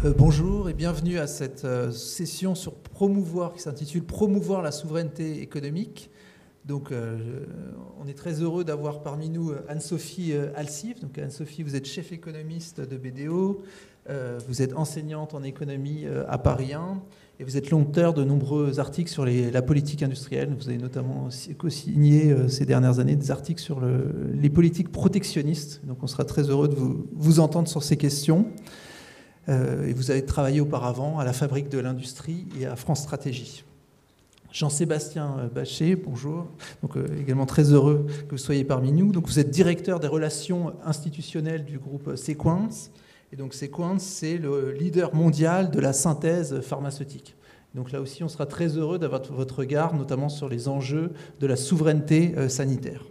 Bonjour et bienvenue à cette session sur promouvoir, qui s'intitule Promouvoir la souveraineté économique. Donc, on est très heureux d'avoir parmi nous Anne-Sophie Alsif. Donc, Anne-Sophie, vous êtes chef économiste de BDO, vous êtes enseignante en économie à Paris 1 et vous êtes l'auteur de nombreux articles sur la politique industrielle. Vous avez notamment co-signé ces dernières années des articles sur les politiques protectionnistes. Donc, on sera très heureux de vous entendre sur ces questions. Et vous avez travaillé auparavant à la Fabrique de l'Industrie et à France Stratégie. Jean-Sébastien Bachet, bonjour. Donc, également très heureux que vous soyez parmi nous. Donc, vous êtes directeur des relations institutionnelles du groupe Sequence. Et donc Sequence, c'est le leader mondial de la synthèse pharmaceutique. Donc là aussi, on sera très heureux d'avoir votre regard, notamment sur les enjeux de la souveraineté sanitaire.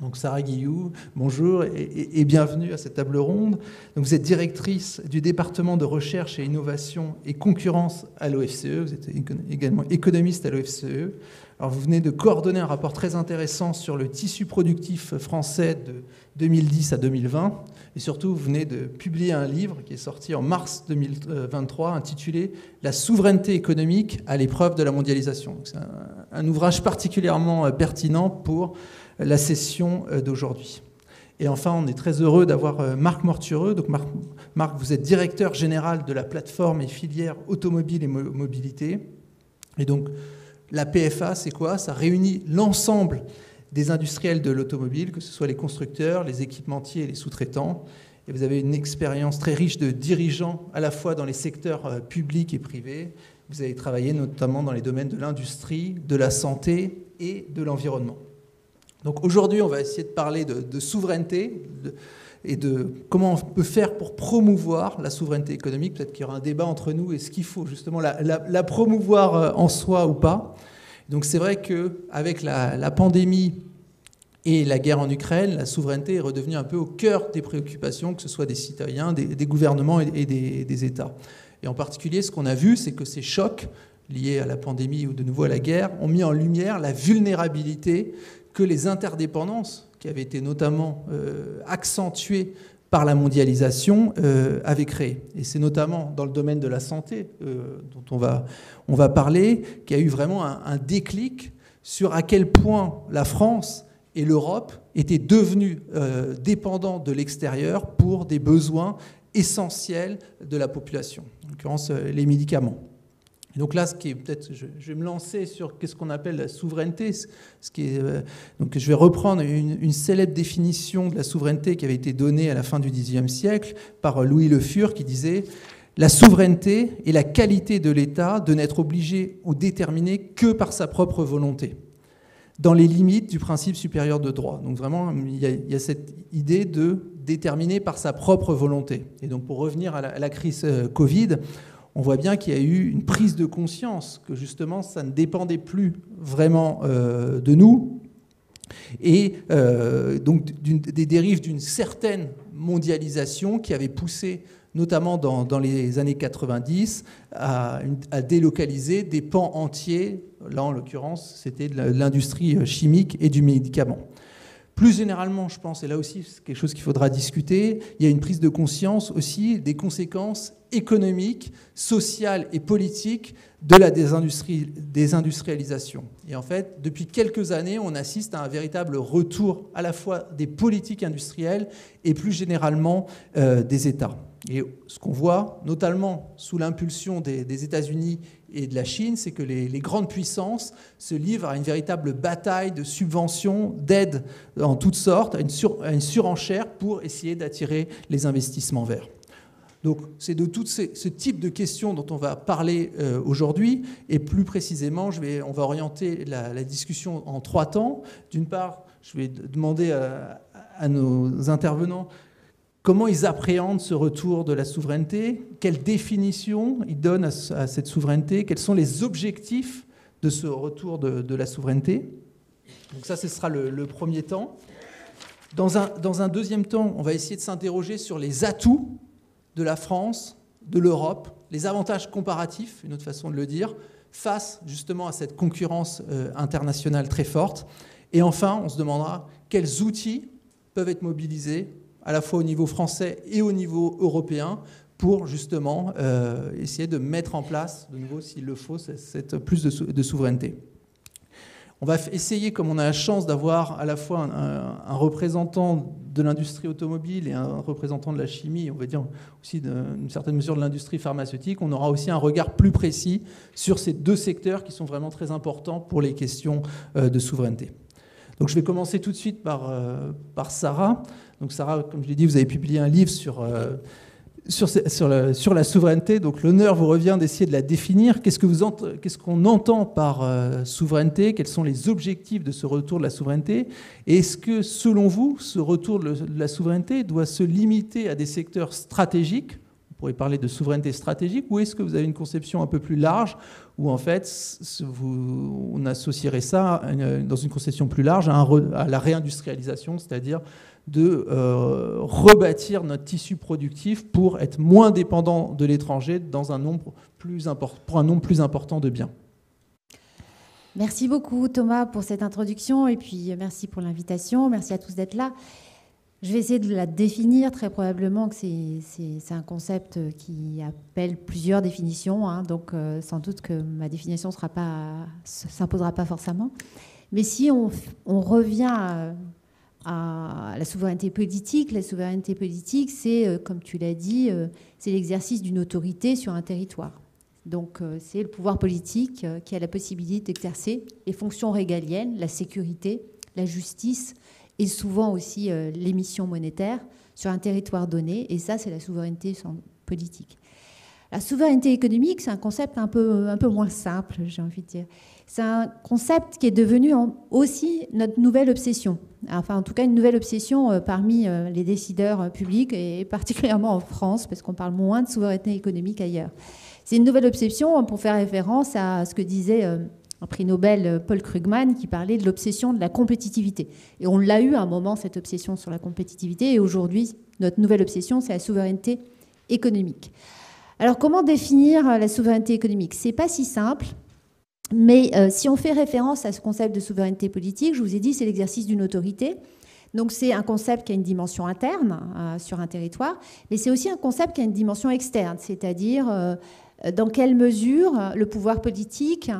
Donc Sarah Guillou, bonjour et bienvenue à cette table ronde. Donc vous êtes directrice du département de recherche et innovation et concurrence à l'OFCE. Vous êtes également économiste à l'OFCE. Alors vous venez de coordonner un rapport très intéressant sur le tissu productif français de 2010 à 2020. Et surtout, vous venez de publier un livre qui est sorti en mars 2023 intitulé « La souveraineté économique à l'épreuve de la mondialisation ». C'est un ouvrage particulièrement pertinent pour la session d'aujourd'hui. Et enfin, on est très heureux d'avoir Marc Mortureux. Donc Marc, vous êtes directeur général de la plateforme et filière automobile et mobilité. Et donc, la PFA, c'est quoi? Ça réunit l'ensemble des industriels de l'automobile, que ce soit les constructeurs, les équipementiers et les sous-traitants. Et vous avez une expérience très riche de dirigeants, à la fois dans les secteurs publics et privés. Vous avez travaillé notamment dans les domaines de l'industrie, de la santé et de l'environnement. Donc aujourd'hui, on va essayer de parler de souveraineté et de comment on peut faire pour promouvoir la souveraineté économique. Peut-être qu'il y aura un débat entre nous et ce qu'il faut justement la promouvoir en soi ou pas. Donc c'est vrai qu'avec la pandémie et la guerre en Ukraine, la souveraineté est redevenue un peu au cœur des préoccupations, que ce soit des citoyens, des gouvernements et des États. Et en particulier, ce qu'on a vu, c'est que ces chocs liés à la pandémie ou de nouveau à la guerre ont mis en lumière la vulnérabilité que les interdépendances, qui avaient été notamment accentuées par la mondialisation, avaient créées. Et c'est notamment dans le domaine de la santé, dont on va parler, qu'il y a eu vraiment un déclic sur à quel point la France et l'Europe étaient devenues dépendantes de l'extérieur pour des besoins essentiels de la population, en l'occurrence les médicaments. Donc là, je vais me lancer sur qu'est-ce qu'on appelle la souveraineté. Donc je vais reprendre une célèbre définition de la souveraineté qui avait été donnée à la fin du XIXe siècle par Louis Le Fur, qui disait « La souveraineté est la qualité de l'État de n'être obligé ou déterminé que par sa propre volonté, dans les limites du principe supérieur de droit. » Donc vraiment, il y a cette idée de déterminer par sa propre volonté. Et donc pour revenir à la crise Covid, on voit bien qu'il y a eu une prise de conscience que justement ça ne dépendait plus vraiment de nous et donc des dérives d'une certaine mondialisation qui avait poussé notamment dans les années 90 à délocaliser des pans entiers. Là en l'occurrence c'était de l'industrie chimique et du médicament. Plus généralement, je pense, et là aussi c'est quelque chose qu'il faudra discuter, il y a une prise de conscience aussi des conséquences économiques, sociales et politiques de la désindustrialisation. Et en fait, depuis quelques années, on assiste à un véritable retour à la fois des politiques industrielles et plus généralement des États. Et ce qu'on voit, notamment sous l'impulsion des États-Unis et de la Chine, c'est que les grandes puissances se livrent à une véritable bataille de subventions, d'aides en toutes sortes, à une surenchère pour essayer d'attirer les investissements verts. Donc c'est de tout ce type de questions dont on va parler aujourd'hui, et plus précisément, on va orienter la discussion en 3 temps. D'une part, je vais demander à nos intervenants comment ils appréhendent ce retour de la souveraineté, quelle définition ils donnent à cette souveraineté, quels sont les objectifs de ce retour de la souveraineté. Donc ça, ce sera le premier temps. Dans un deuxième temps, on va essayer de s'interroger sur les atouts de la France, de l'Europe, les avantages comparatifs, une autre façon de le dire, face justement à cette concurrence internationale très forte. Et enfin, on se demandera quels outils peuvent être mobilisés à la fois au niveau français et au niveau européen pour justement essayer de mettre en place, de nouveau, s'il le faut, plus de souveraineté. On va essayer, comme on a la chance d'avoir à la fois un représentant de l'industrie automobile et un représentant de la chimie, on va dire aussi d'une certaine mesure de l'industrie pharmaceutique, on aura aussi un regard plus précis sur ces deux secteurs qui sont vraiment très importants pour les questions de souveraineté. Donc je vais commencer tout de suite par Sarah. Donc Sarah, comme je l'ai dit, vous avez publié un livre sur la souveraineté. Donc l'honneur vous revient d'essayer de la définir. Qu'est-ce qu'on entend par souveraineté? Quels sont les objectifs de ce retour de la souveraineté? Et est-ce que, selon vous, ce retour de la souveraineté doit se limiter à des secteurs stratégiques? Vous pourrez parler de souveraineté stratégique. Ou est-ce que vous avez une conception un peu plus large où, en fait, on associerait ça dans une conception plus large à la réindustrialisation, c'est-à-dire de rebâtir notre tissu productif pour être moins dépendant de l'étranger pour un nombre plus important de biens. Merci beaucoup Thomas pour cette introduction et puis merci pour l'invitation. Merci à tous d'être là. Je vais essayer de la définir. Très probablement que c'est un concept qui appelle plusieurs définitions, hein, donc sans doute que ma définition ne s'imposera pas forcément. Mais si on revient à la souveraineté politique, c'est, comme tu l'as dit, c'est l'exercice d'une autorité sur un territoire. Donc c'est le pouvoir politique qui a la possibilité d'exercer les fonctions régaliennes, la sécurité, la justice et souvent aussi l'émission monétaire sur un territoire donné. Et ça, c'est la souveraineté politique. La souveraineté économique, c'est un concept un peu moins simple, j'ai envie de dire. C'est un concept qui est devenu aussi notre nouvelle obsession. Enfin, en tout cas, une nouvelle obsession parmi les décideurs publics et particulièrement en France, parce qu'on parle moins de souveraineté économique ailleurs. C'est une nouvelle obsession pour faire référence à ce que disait un prix Nobel, Paul Krugman, qui parlait de l'obsession de la compétitivité. Et on l'a eu à un moment, cette obsession sur la compétitivité. Et aujourd'hui, notre nouvelle obsession, c'est la souveraineté économique. Alors, comment définir la souveraineté économique? C'est pas si simple. Mais si on fait référence à ce concept de souveraineté politique, je vous ai dit, c'est l'exercice d'une autorité. Donc c'est un concept qui a une dimension interne sur un territoire, mais c'est aussi un concept qui a une dimension externe, c'est-à-dire dans quelle mesure le pouvoir politique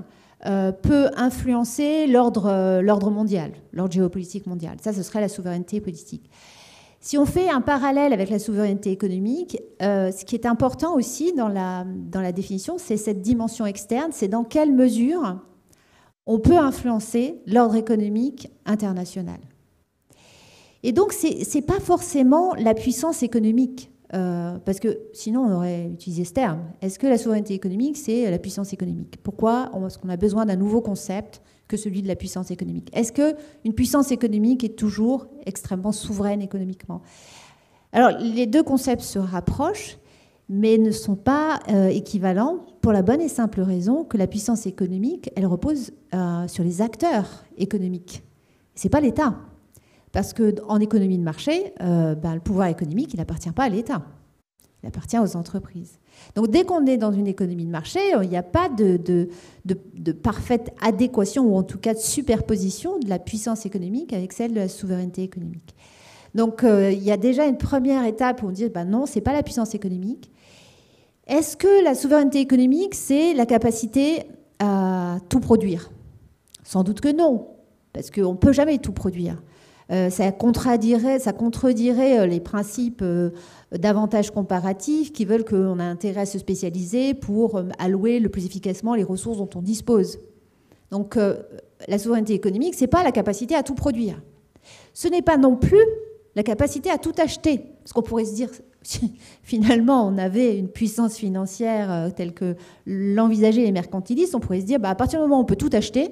peut influencer l'ordre mondial, l'ordre géopolitique mondial. Ça, ce serait la souveraineté politique. Si on fait un parallèle avec la souveraineté économique, ce qui est important aussi dans la définition, c'est cette dimension externe, c'est dans quelle mesure on peut influencer l'ordre économique international. Et donc, ce n'est pas forcément la puissance économique, parce que sinon on aurait utilisé ce terme. Est-ce que la souveraineté économique, c'est la puissance économique? Pourquoi est-ce qu'on a besoin d'un nouveau concept que celui de la puissance économique? Est-ce qu'une puissance économique est toujours extrêmement souveraine économiquement? Alors, les deux concepts se rapprochent, mais ne sont pas équivalents pour la bonne et simple raison que la puissance économique, elle repose sur les acteurs économiques. Ce n'est pas l'État. Parce qu'en économie de marché, le pouvoir économique, il n'appartient pas à l'État. Il appartient aux entreprises. Donc dès qu'on est dans une économie de marché, il n'y a pas de parfaite adéquation, ou en tout cas de superposition de la puissance économique avec celle de la souveraineté économique. Donc il y a déjà une première étape où on dit non, ce n'est pas la puissance économique. Est-ce que la souveraineté économique, c'est la capacité à tout produire? Sans doute que non, parce qu'on ne peut jamais tout produire. Ça contredirait les principes d'avantages comparatifs qui veulent qu'on a intérêt à se spécialiser pour allouer le plus efficacement les ressources dont on dispose. Donc la souveraineté économique, ce n'est pas la capacité à tout produire. Ce n'est pas non plus la capacité à tout acheter. Parce qu'on pourrait se dire, finalement, on avait une puissance financière telle que l'envisageaient les mercantilistes, on pourrait se dire, à partir du moment où on peut tout acheter,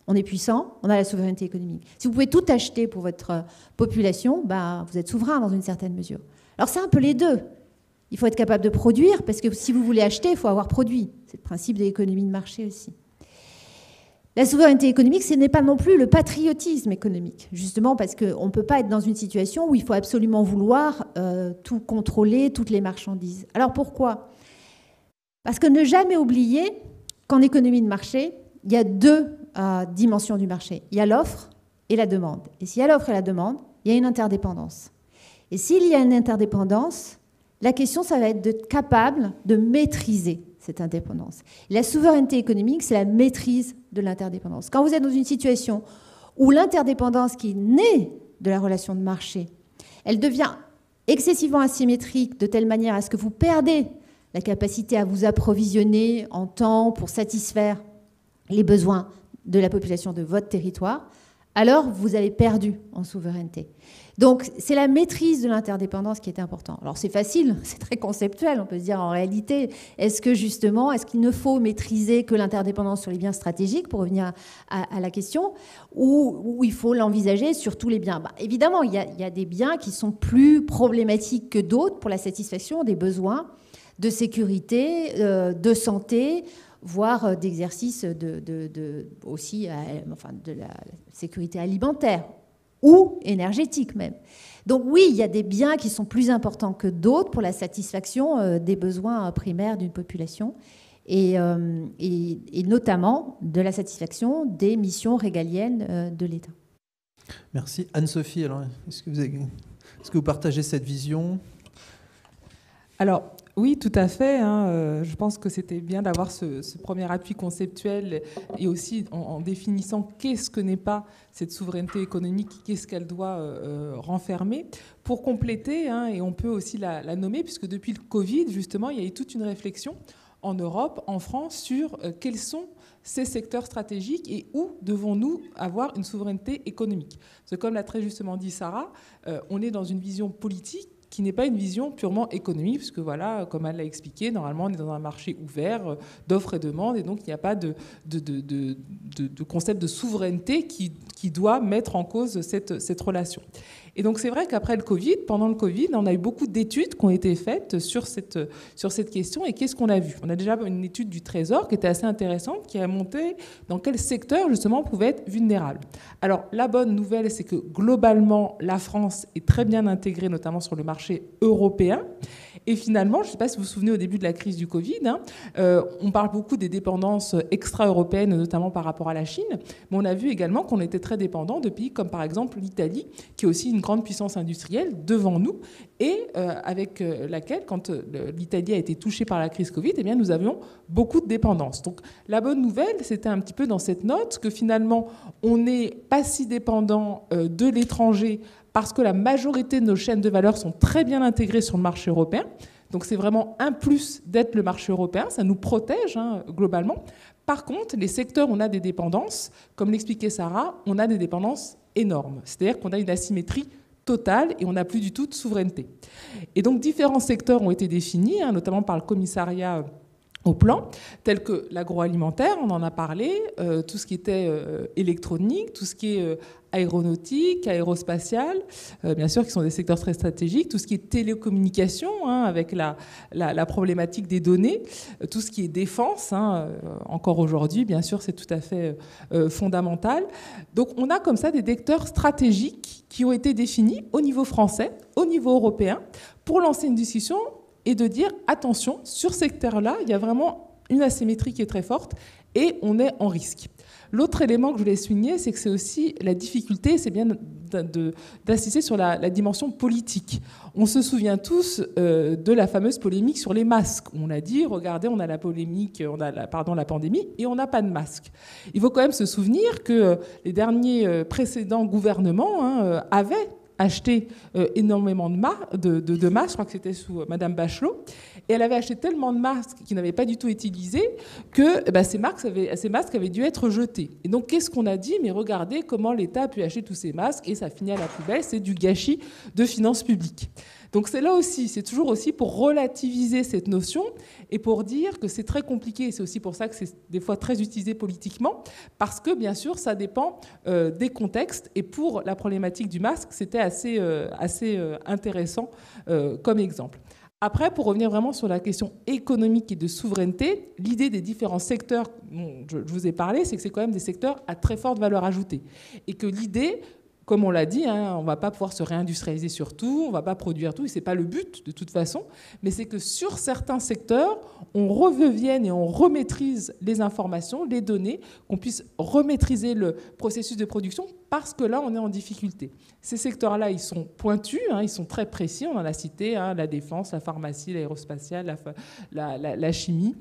on est puissant, on a la souveraineté économique. Si vous pouvez tout acheter pour votre population, vous êtes souverain dans une certaine mesure. Alors c'est un peu les deux. Il faut être capable de produire, parce que si vous voulez acheter, il faut avoir produit. C'est le principe de l'économie de marché aussi. La souveraineté économique, ce n'est pas non plus le patriotisme économique, justement parce qu'on ne peut pas être dans une situation où il faut absolument vouloir tout contrôler, toutes les marchandises. Alors pourquoi? Parce que ne jamais oublier qu'en économie de marché, il y a deux dimensions du marché. Il y a l'offre et la demande. Et s'il y a l'offre et la demande, il y a une interdépendance. Et s'il y a une interdépendance, La question, ça va être d'être capable de maîtriser cette indépendance. Et la souveraineté économique, c'est la maîtrise de l'interdépendance. Quand vous êtes dans une situation où l'interdépendance qui est née de la relation de marché, elle devient excessivement asymétrique de telle manière à ce que vous perdez la capacité à vous approvisionner en temps pour satisfaire les besoins de la population de votre territoire, alors vous avez perdu en souveraineté. Donc c'est la maîtrise de l'interdépendance qui est importante. Alors c'est facile, c'est très conceptuel, on peut se dire en réalité, est-ce qu'il ne faut maîtriser que l'interdépendance sur les biens stratégiques, pour revenir à la question, ou il faut l'envisager sur tous les biens? Évidemment, il y a des biens qui sont plus problématiques que d'autres pour la satisfaction des besoins de sécurité, de santé, voire d'exercice aussi de la sécurité alimentaire ou énergétique même. Donc oui, il y a des biens qui sont plus importants que d'autres pour la satisfaction des besoins primaires d'une population et notamment de la satisfaction des missions régaliennes de l'État. Merci. Anne-Sophie, alors, est-ce que vous partagez cette vision ? Alors, oui, tout à fait. Je pense que c'était bien d'avoir ce premier appui conceptuel et aussi en définissant qu'est-ce que n'est pas cette souveraineté économique, qu'est-ce qu'elle doit renfermer. Pour compléter, et on peut aussi la nommer, puisque depuis le Covid, justement, il y a eu toute une réflexion en Europe, en France, sur quels sont ces secteurs stratégiques et où devons-nous avoir une souveraineté économique. Parce que comme l'a très justement dit Sarah, on est dans une vision politique qui n'est pas une vision purement économique, puisque voilà, comme elle l'a expliqué, normalement on est dans un marché ouvert d'offres et demandes, et donc il n'y a pas de concept de souveraineté qui doit mettre en cause cette relation. Et donc c'est vrai qu'après le Covid, pendant le Covid, on a eu beaucoup d'études qui ont été faites sur cette question. Et qu'est-ce qu'on a vu ? On a déjà une étude du Trésor qui était assez intéressante, qui a montré dans quel secteur justement on pouvait être vulnérable. Alors la bonne nouvelle, c'est que globalement, la France est très bien intégrée, notamment sur le marché européen. Et finalement, je ne sais pas si vous vous souvenez au début de la crise du Covid, on parle beaucoup des dépendances extra-européennes, notamment par rapport à la Chine, mais on a vu également qu'on était très dépendant de pays comme par exemple l'Italie, qui est aussi une grande puissance industrielle devant nous, et avec laquelle, quand l'Italie a été touchée par la crise Covid, eh bien, nous avions beaucoup de dépendance. Donc la bonne nouvelle, c'était un petit peu dans cette note que finalement, on n'est pas si dépendant de l'étranger, parce que la majorité de nos chaînes de valeur sont très bien intégrées sur le marché européen. Donc c'est vraiment un plus d'être le marché européen, ça nous protège globalement. Par contre, les secteurs où on a des dépendances, comme l'expliquait Sarah, on a des dépendances énormes. C'est-à-dire qu'on a une asymétrie totale et on n'a plus du tout de souveraineté. Et donc différents secteurs ont été définis, notamment par le commissariat au plan, tels que l'agroalimentaire, on en a parlé, tout ce qui était électronique, tout ce qui est aéronautique, aérospatial, bien sûr, qui sont des secteurs très stratégiques, tout ce qui est télécommunication, avec la problématique des données, tout ce qui est défense, encore aujourd'hui, bien sûr, c'est tout à fait fondamental. Donc on a comme ça des secteurs stratégiques qui ont été définis au niveau français, au niveau européen, pour lancer une discussion et de dire, attention, sur ce secteur-là, il y a vraiment une asymétrie qui est très forte et on est en risque. L'autre élément que je voulais souligner, c'est que c'est aussi la difficulté, c'est bien d'insister sur la dimension politique. On se souvient tous de la fameuse polémique sur les masques. On a dit, regardez, on a la polémique, la pandémie, et on n'a pas de masque. Il faut quand même se souvenir que les derniers précédents gouvernements avaient acheté énormément de masques, je crois que c'était sous Madame Bachelot, et elle avait acheté tellement de masques qui n'avaient pas du tout été utilisés que ces masques avaient dû être jetés. Et donc qu'est-ce qu'on a dit ? Mais regardez comment l'État a pu acheter tous ces masques et ça finit à la poubelle, c'est du gâchis de finances publiques. Donc c'est là aussi, c'est toujours aussi pour relativiser cette notion et pour dire que c'est très compliqué. Et c'est aussi pour ça que c'est des fois très utilisé politiquement, parce que bien sûr, ça dépend des contextes. Et pour la problématique du masque, c'était assez intéressant comme exemple. Après, pour revenir vraiment sur la question économique et de souveraineté, l'idée des différents secteurs dont je vous ai parlé, c'est que c'est quand même des secteurs à très forte valeur ajoutée. Et que l'idée, comme on l'a dit, on ne va pas pouvoir se réindustrialiser sur tout, on ne va pas produire tout, et ce n'est pas le but de toute façon, mais c'est que sur certains secteurs, on revienne et on remaîtrise les informations, les données, qu'on puisse remaîtriser le processus de production, parce que là, on est en difficulté. Ces secteurs-là, ils sont pointus, ils sont très précis, on en a cité, la défense, la pharmacie, l'aérospatiale, la chimie,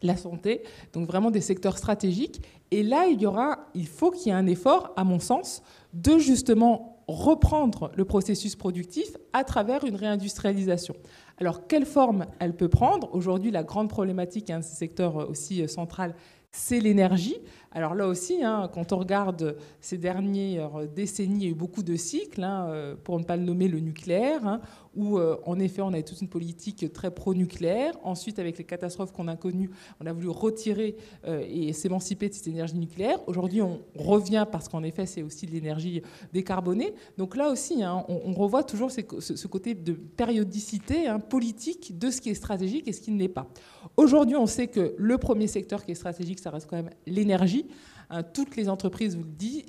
la santé, donc vraiment des secteurs stratégiques. Et là, il faut qu'il y ait un effort, à mon sens, de justement reprendre le processus productif à travers une réindustrialisation. Alors, quelle forme elle peut prendre ? Aujourd'hui, la grande problématique, un secteur aussi central, c'est l'énergie. Alors là aussi, quand on regarde ces dernières décennies, il y a eu beaucoup de cycles, pour ne pas le nommer le nucléaire, où en effet on a toute une politique très pro-nucléaire. Ensuite, avec les catastrophes qu'on a connues, on a voulu retirer et s'émanciper de cette énergie nucléaire. Aujourd'hui, on revient parce qu'en effet, c'est aussi de l'énergie décarbonée. Donc là aussi, on revoit toujours ce côté de périodicité politique de ce qui est stratégique et ce qui ne l'est pas. Aujourd'hui, on sait que le premier secteur qui est stratégique, ça reste quand même l'énergie. Toutes les entreprises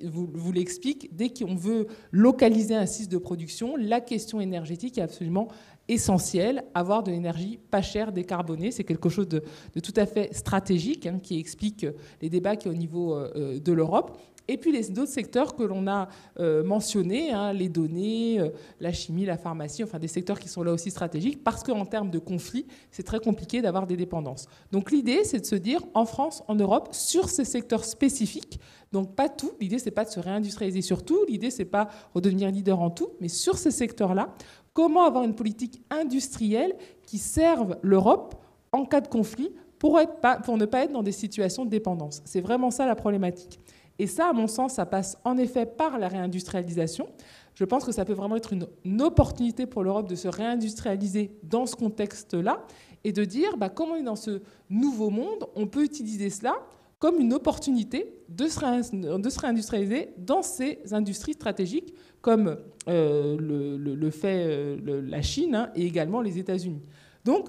vous l'expliquent. Dès qu'on veut localiser un site de production, la question énergétique est absolument essentielle. Avoir de l'énergie pas chère, décarbonée, c'est quelque chose de tout à fait stratégique, qui explique les débats qui sont au niveau de l'Europe. Et puis les autres secteurs que l'on a mentionnés, les données, la chimie, la pharmacie, enfin des secteurs qui sont là aussi stratégiques, parce qu'en termes de conflits, c'est très compliqué d'avoir des dépendances. Donc l'idée, c'est de se dire, en France, en Europe, sur ces secteurs spécifiques, donc pas tout, l'idée, c'est pas de se réindustrialiser sur tout, l'idée, c'est pas redevenir leader en tout, mais sur ces secteurs-là, comment avoir une politique industrielle qui serve l'Europe en cas de conflit pour ne pas être dans des situations de dépendance. C'est vraiment ça la problématique. Et ça, à mon sens, ça passe en effet par la réindustrialisation. Je pense que ça peut vraiment être une opportunité pour l'Europe de se réindustrialiser dans ce contexte-là et de dire comment on est dans ce nouveau monde, on peut utiliser cela comme une opportunité de se réindustrialiser dans ces industries stratégiques comme le fait la Chine et également les États-Unis. Donc,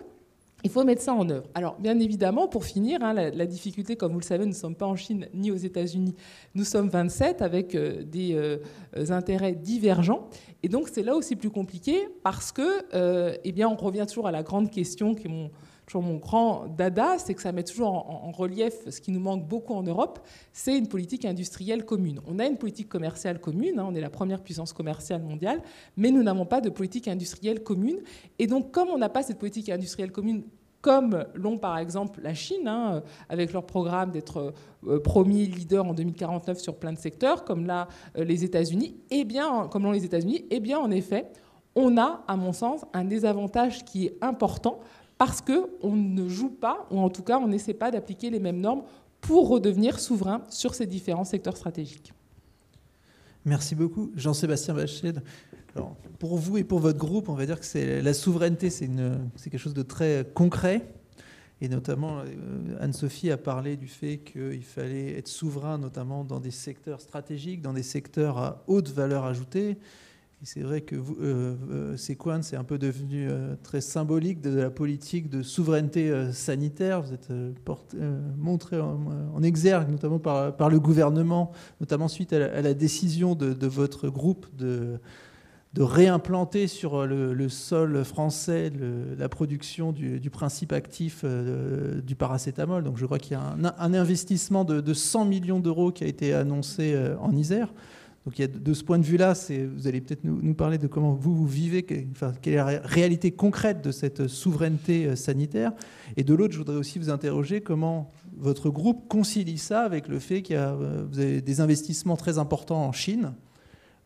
il faut mettre ça en œuvre. Alors, bien évidemment, pour finir, la difficulté, comme vous le savez, nous ne sommes pas en Chine ni aux États-Unis. Nous sommes 27 avec des intérêts divergents. Et donc, c'est là aussi plus compliqué parce que, on revient toujours à la grande question qui est toujours mon grand dada, c'est que ça met toujours en relief ce qui nous manque beaucoup en Europe, c'est une politique industrielle commune. On a une politique commerciale commune, on est la première puissance commerciale mondiale, mais nous n'avons pas de politique industrielle commune. Et donc, comme on n'a pas cette politique industrielle commune, comme l'ont par exemple la Chine, avec leur programme d'être premier leader en 2049 sur plein de secteurs, comme là les États-Unis, comme l'ont les États-Unis, en effet, on a, à mon sens, un désavantage qui est important, parce qu'on ne joue pas, ou en tout cas on n'essaie pas d'appliquer les mêmes normes pour redevenir souverain sur ces différents secteurs stratégiques. Merci beaucoup. Jean-Sébastien Bachelet, alors, pour vous et pour votre groupe, on va dire que la souveraineté, c'est quelque chose de très concret. Et notamment, Anne-Sophie a parlé du fait qu'il fallait être souverain, notamment dans des secteurs stratégiques, dans des secteurs à haute valeur ajoutée. Et c'est vrai que Séquane, c'est un peu devenu très symbolique de la politique de souveraineté sanitaire. Vous êtes montré en exergue, notamment par le gouvernement, notamment suite à la décision de votre groupe de réimplanter sur le sol français la production du principe actif du paracétamol. Donc je crois qu'il y a un investissement de 100 millions d'euros qui a été annoncé en Isère. Donc, de ce point de vue-là, vous allez peut-être nous parler de comment vous vivez, quelle est la réalité concrète de cette souveraineté sanitaire. Et de l'autre, je voudrais aussi vous interroger comment votre groupe concilie ça avec le fait vous avez des investissements très importants en Chine.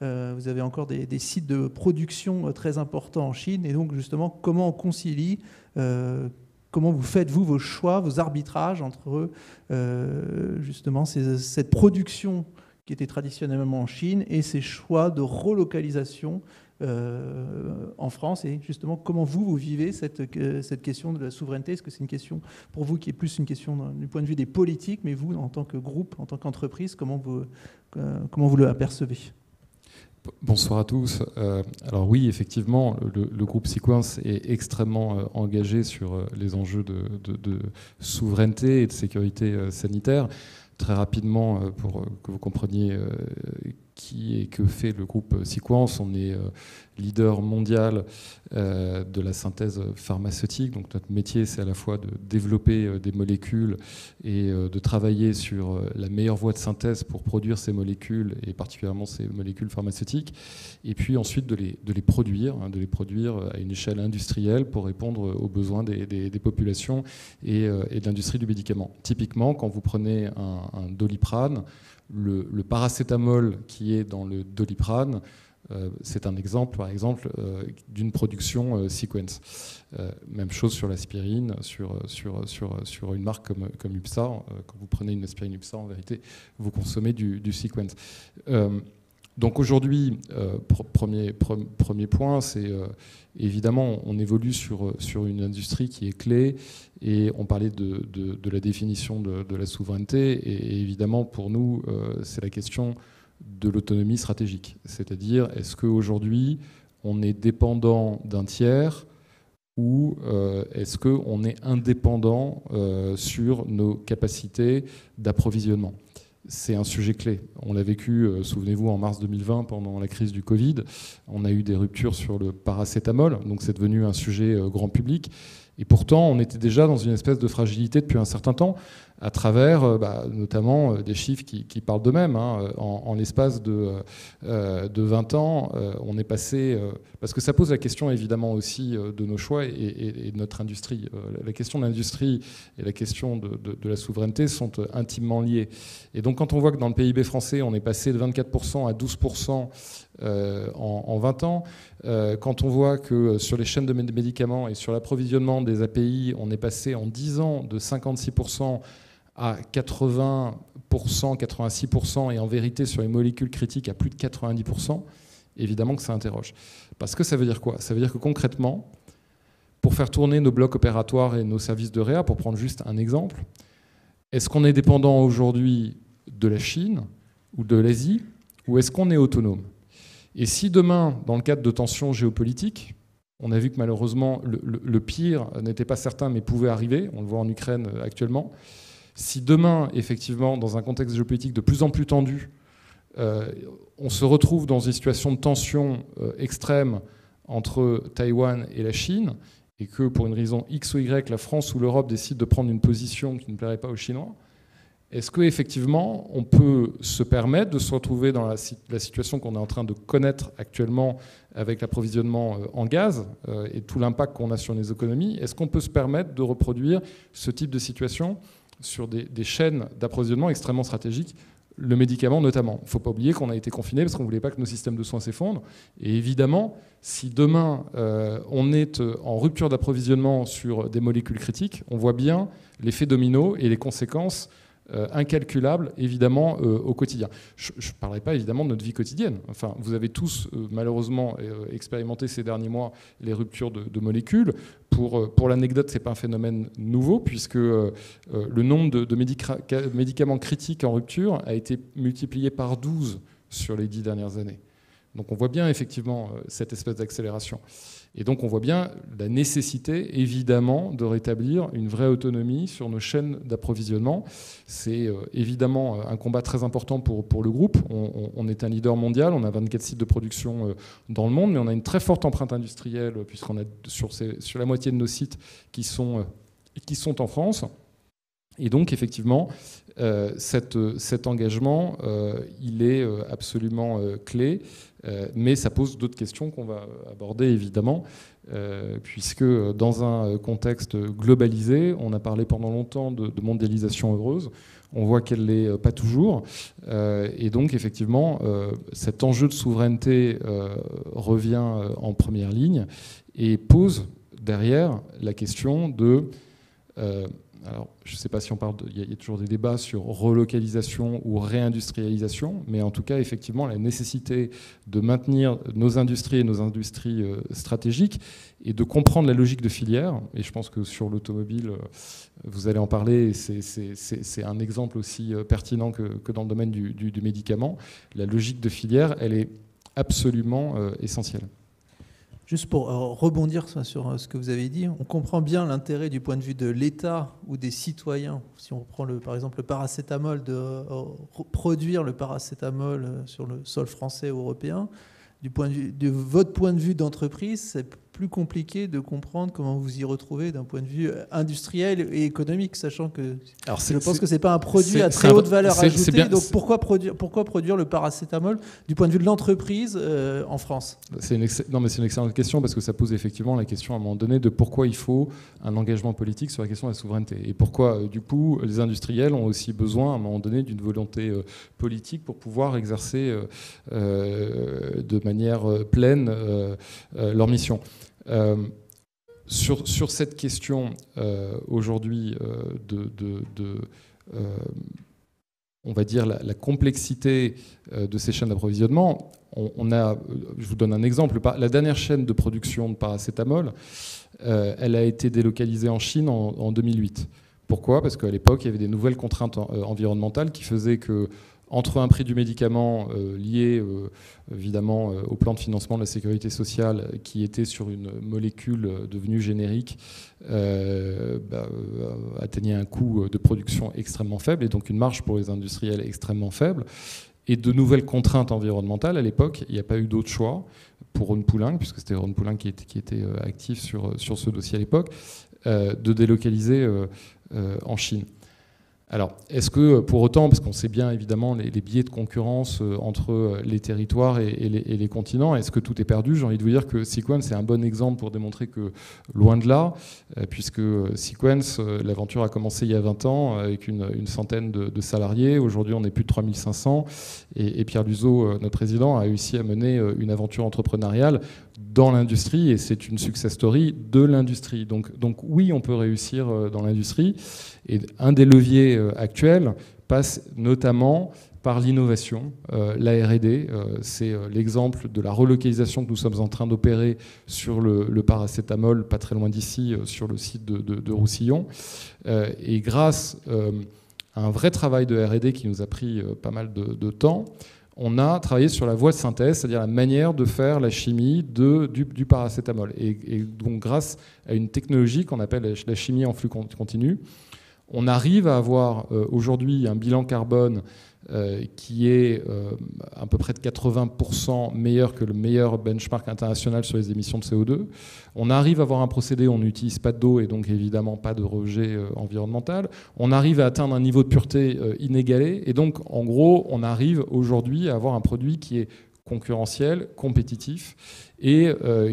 Vous avez encore des sites de production très importants en Chine. Et donc, justement, comment on concilie comment vous faites, vos choix, vos arbitrages entre justement cette production qui était traditionnellement en Chine, et ces choix de relocalisation en France, et justement comment vous vivez cette question de la souveraineté. Est-ce que c'est une question pour vous qui est plus une question du point de vue des politiques, mais vous, en tant que groupe, en tant qu'entreprise, comment vous le apercevez ? Bonsoir à tous. Alors oui, effectivement, le groupe Sequence est extrêmement engagé sur les enjeux de souveraineté et de sécurité sanitaire. Très rapidement, pour que vous compreniez qui et que fait le groupe Sequence. On est leader mondial de la synthèse pharmaceutique. Donc notre métier, c'est à la fois de développer des molécules et de travailler sur la meilleure voie de synthèse pour produire ces molécules, et particulièrement ces molécules pharmaceutiques, et puis ensuite de les produire à une échelle industrielle pour répondre aux besoins des populations et de l'industrie du médicament. Typiquement, quand vous prenez un Doliprane, le paracétamol qui est dans le Doliprane, c'est un exemple, par exemple, d'une production Sequence. Même chose sur l'aspirine, sur une marque comme UPSA. Quand vous prenez une aspirine UPSA, en vérité, vous consommez du Sequence. Donc aujourd'hui, premier point, c'est évidemment, on évolue sur une industrie qui est clé, et on parlait de la définition de la souveraineté, et évidemment, pour nous, c'est la question de l'autonomie stratégique. C'est-à-dire, est-ce qu'aujourd'hui, on est dépendant d'un tiers, ou est-ce qu'on est indépendant sur nos capacités d'approvisionnement ? C'est un sujet clé. On l'a vécu, souvenez-vous, en mars 2020, pendant la crise du Covid. On a eu des ruptures sur le paracétamol, donc c'est devenu un sujet grand public. Et pourtant, on était déjà dans une espèce de fragilité depuis un certain temps, à travers notamment des chiffres qui parlent d'eux-mêmes. En l'espace de 20 ans, on est passé... parce que ça pose la question évidemment aussi de nos choix et de notre industrie. La question de l'industrie et la question de la souveraineté sont intimement liées. Et donc quand on voit que dans le PIB français, on est passé de 24% à 12% en 20 ans, quand on voit que sur les chaînes de médicaments et sur l'approvisionnement des API, on est passé en 10 ans de 56% à 80%, 86%, et en vérité sur les molécules critiques à plus de 90%, évidemment que ça interroge. Parce que ça veut dire quoi ? Ça veut dire que concrètement, pour faire tourner nos blocs opératoires et nos services de réa, pour prendre juste un exemple, est-ce qu'on est dépendant aujourd'hui de la Chine ou de l'Asie, ou est-ce qu'on est autonome ? Et si demain, dans le cadre de tensions géopolitiques, on a vu que malheureusement le pire n'était pas certain mais pouvait arriver, on le voit en Ukraine actuellement, si demain, effectivement, dans un contexte géopolitique de plus en plus tendu, on se retrouve dans une situation de tension extrême entre Taïwan et la Chine, et que pour une raison X ou Y, la France ou l'Europe décident de prendre une position qui ne plairait pas aux Chinois, est-ce qu'effectivement, on peut se permettre de se retrouver dans la situation qu'on est en train de connaître actuellement avec l'approvisionnement en gaz et tout l'impact qu'on a sur les économies? Est-ce qu'on peut se permettre de reproduire ce type de situation sur des chaînes d'approvisionnement extrêmement stratégiques, le médicament notamment? Il ne faut pas oublier qu'on a été confinés parce qu'on ne voulait pas que nos systèmes de soins s'effondrent. Et évidemment, si demain on est en rupture d'approvisionnement sur des molécules critiques, on voit bien l'effet domino et les conséquences incalculable, évidemment, au quotidien. Je ne parlerai pas, évidemment, de notre vie quotidienne. Enfin, vous avez tous, malheureusement, expérimenté ces derniers mois les ruptures de molécules. Pour l'anecdote, ce n'est pas un phénomène nouveau, puisque le nombre de médicaments critiques en rupture a été multiplié par 12 sur les 10 dernières années. Donc on voit bien, effectivement, cette espèce d'accélération. Et donc on voit bien la nécessité, évidemment, de rétablir une vraie autonomie sur nos chaînes d'approvisionnement. C'est évidemment un combat très important pour le groupe. On est un leader mondial, on a 24 sites de production dans le monde, mais on a une très forte empreinte industrielle, puisqu'on a sur la moitié de nos sites qui sont en France. Et donc, effectivement, cet engagement, il est absolument clé, mais ça pose d'autres questions qu'on va aborder, évidemment, puisque dans un contexte globalisé, on a parlé pendant longtemps de mondialisation heureuse, on voit qu'elle ne l'est pas toujours, et donc, effectivement, cet enjeu de souveraineté revient en première ligne et pose derrière la question de... alors, je ne sais pas si on parle il y a toujours des débats sur relocalisation ou réindustrialisation, mais en tout cas, effectivement, la nécessité de maintenir nos industries et nos industries stratégiques et de comprendre la logique de filière. Et je pense que sur l'automobile, vous allez en parler, c'est un exemple aussi pertinent que dans le domaine du médicament. La logique de filière, elle est absolument essentielle. Juste pour rebondir sur ce que vous avez dit, on comprend bien l'intérêt du point de vue de l'État ou des citoyens. Si on prend par exemple le paracétamol, de produire le paracétamol sur le sol français ou européen, de votre point de vue d'entreprise, c'est plus compliqué de comprendre comment vous y retrouvez d'un point de vue industriel et économique, sachant que je pense que c'est pas un produit à très haute valeur ajoutée. Donc pourquoi produire le paracétamol du point de vue de l'entreprise en France ? C'est une excellente question, parce que ça pose effectivement la question à un moment donné de pourquoi il faut un engagement politique sur la question de la souveraineté, et pourquoi du coup les industriels ont aussi besoin à un moment donné d'une volonté politique pour pouvoir exercer de manière pleine leur mission. Sur cette question aujourd'hui on va dire la complexité de ces chaînes d'approvisionnement, je vous donne un exemple, la dernière chaîne de production de paracétamol, elle a été délocalisée en Chine en 2008. Pourquoi ? Parce qu'à l'époque, il y avait des nouvelles contraintes environnementales qui faisaient que, entre un prix du médicament lié évidemment au plan de financement de la sécurité sociale qui était sur une molécule devenue générique, atteignait un coût de production extrêmement faible et donc une marge pour les industriels extrêmement faible, et de nouvelles contraintes environnementales. À l'époque, il n'y a pas eu d'autre choix pour Rhône Poulenc, puisque c'était Rhône Poulenc qui était actif sur ce dossier à l'époque, de délocaliser en Chine. Alors, est-ce que pour autant, parce qu'on sait bien évidemment les biais de concurrence entre les territoires et les continents, est-ce que tout est perdu ? J'ai envie de vous dire que Sequence est un bon exemple pour démontrer que loin de là, puisque Sequence, l'aventure a commencé il y a 20 ans avec une centaine de salariés. Aujourd'hui, on est plus de 3500. Et Pierre Luzeau, notre président, a réussi à mener une aventure entrepreneuriale dans l'industrie, et c'est une success story de l'industrie. Donc oui, on peut réussir dans l'industrie. Et un des leviers actuels passe notamment par l'innovation, la R&D. C'est l'exemple de la relocalisation que nous sommes en train d'opérer sur le paracétamol, pas très loin d'ici, sur le site de Roussillon. Et grâce à un vrai travail de R&D qui nous a pris pas mal de temps, on a travaillé sur la voie de synthèse, c'est-à-dire la manière de faire la chimie du paracétamol. Et donc grâce à une technologie qu'on appelle la chimie en flux continu, on arrive à avoir aujourd'hui un bilan carbone qui est à peu près de 80% meilleur que le meilleur benchmark international sur les émissions de CO2. On arrive à avoir un procédé où on n'utilise pas d'eau et donc évidemment pas de rejet environnemental. On arrive à atteindre un niveau de pureté inégalé, et donc en gros on arrive aujourd'hui à avoir un produit qui est concurrentiel, compétitif, et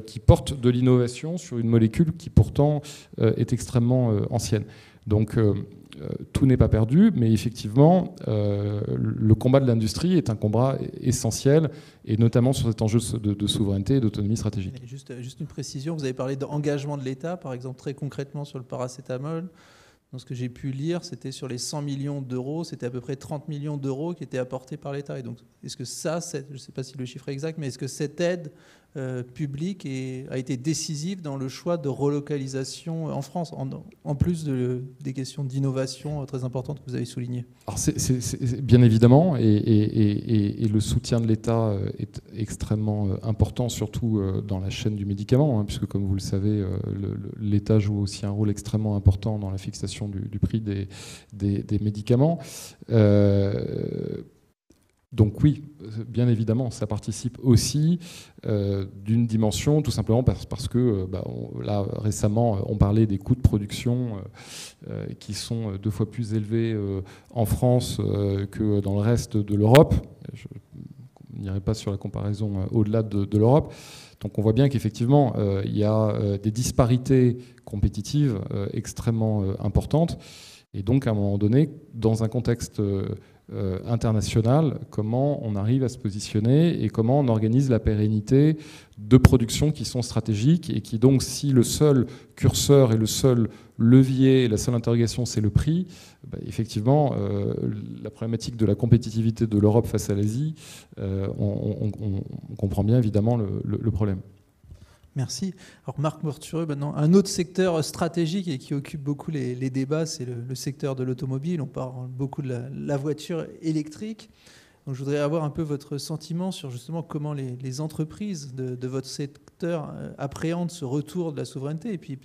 qui porte de l'innovation sur une molécule qui pourtant est extrêmement ancienne. Donc tout n'est pas perdu, mais effectivement, le combat de l'industrie est un combat essentiel, et notamment sur cet enjeu de souveraineté et d'autonomie stratégique. Juste une précision, vous avez parlé d'engagement de l'État, par exemple, très concrètement sur le paracétamol. Dans ce que j'ai pu lire, c'était sur les 100 millions d'euros, c'était à peu près 30 millions d'euros qui étaient apportés par l'État. Et donc, est-ce que ça, je ne sais pas si le chiffre est exact, mais est-ce que cette aide publique a été décisive dans le choix de relocalisation en France, en plus des questions d'innovation très importantes que vous avez soulignées ? Alors c'est bien évidemment, et le soutien de l'État est extrêmement important, surtout dans la chaîne du médicament, puisque comme vous le savez, l'État joue aussi un rôle extrêmement important dans la fixation du prix des médicaments. Donc oui, bien évidemment, ça participe aussi d'une dimension, tout simplement parce que là récemment, on parlait des coûts de production qui sont 2 fois plus élevés en France que dans le reste de l'Europe. Je n'irai pas sur la comparaison au-delà de l'Europe. Donc on voit bien qu'effectivement, il y a des disparités compétitives extrêmement importantes. Et donc à un moment donné, dans un contexte international, comment on arrive à se positionner et comment on organise la pérennité de productions qui sont stratégiques, et qui donc, si le seul curseur et le seul levier, la seule interrogation, c'est le prix, effectivement, la problématique de la compétitivité de l'Europe face à l'Asie, on comprend bien évidemment le problème. Merci. Alors Marc Mortureux, maintenant, un autre secteur stratégique et qui occupe beaucoup les débats, c'est le secteur de l'automobile. On parle beaucoup de la voiture électrique. Donc je voudrais avoir un peu votre sentiment sur justement comment les entreprises de votre secteur appréhendent ce retour de la souveraineté et puis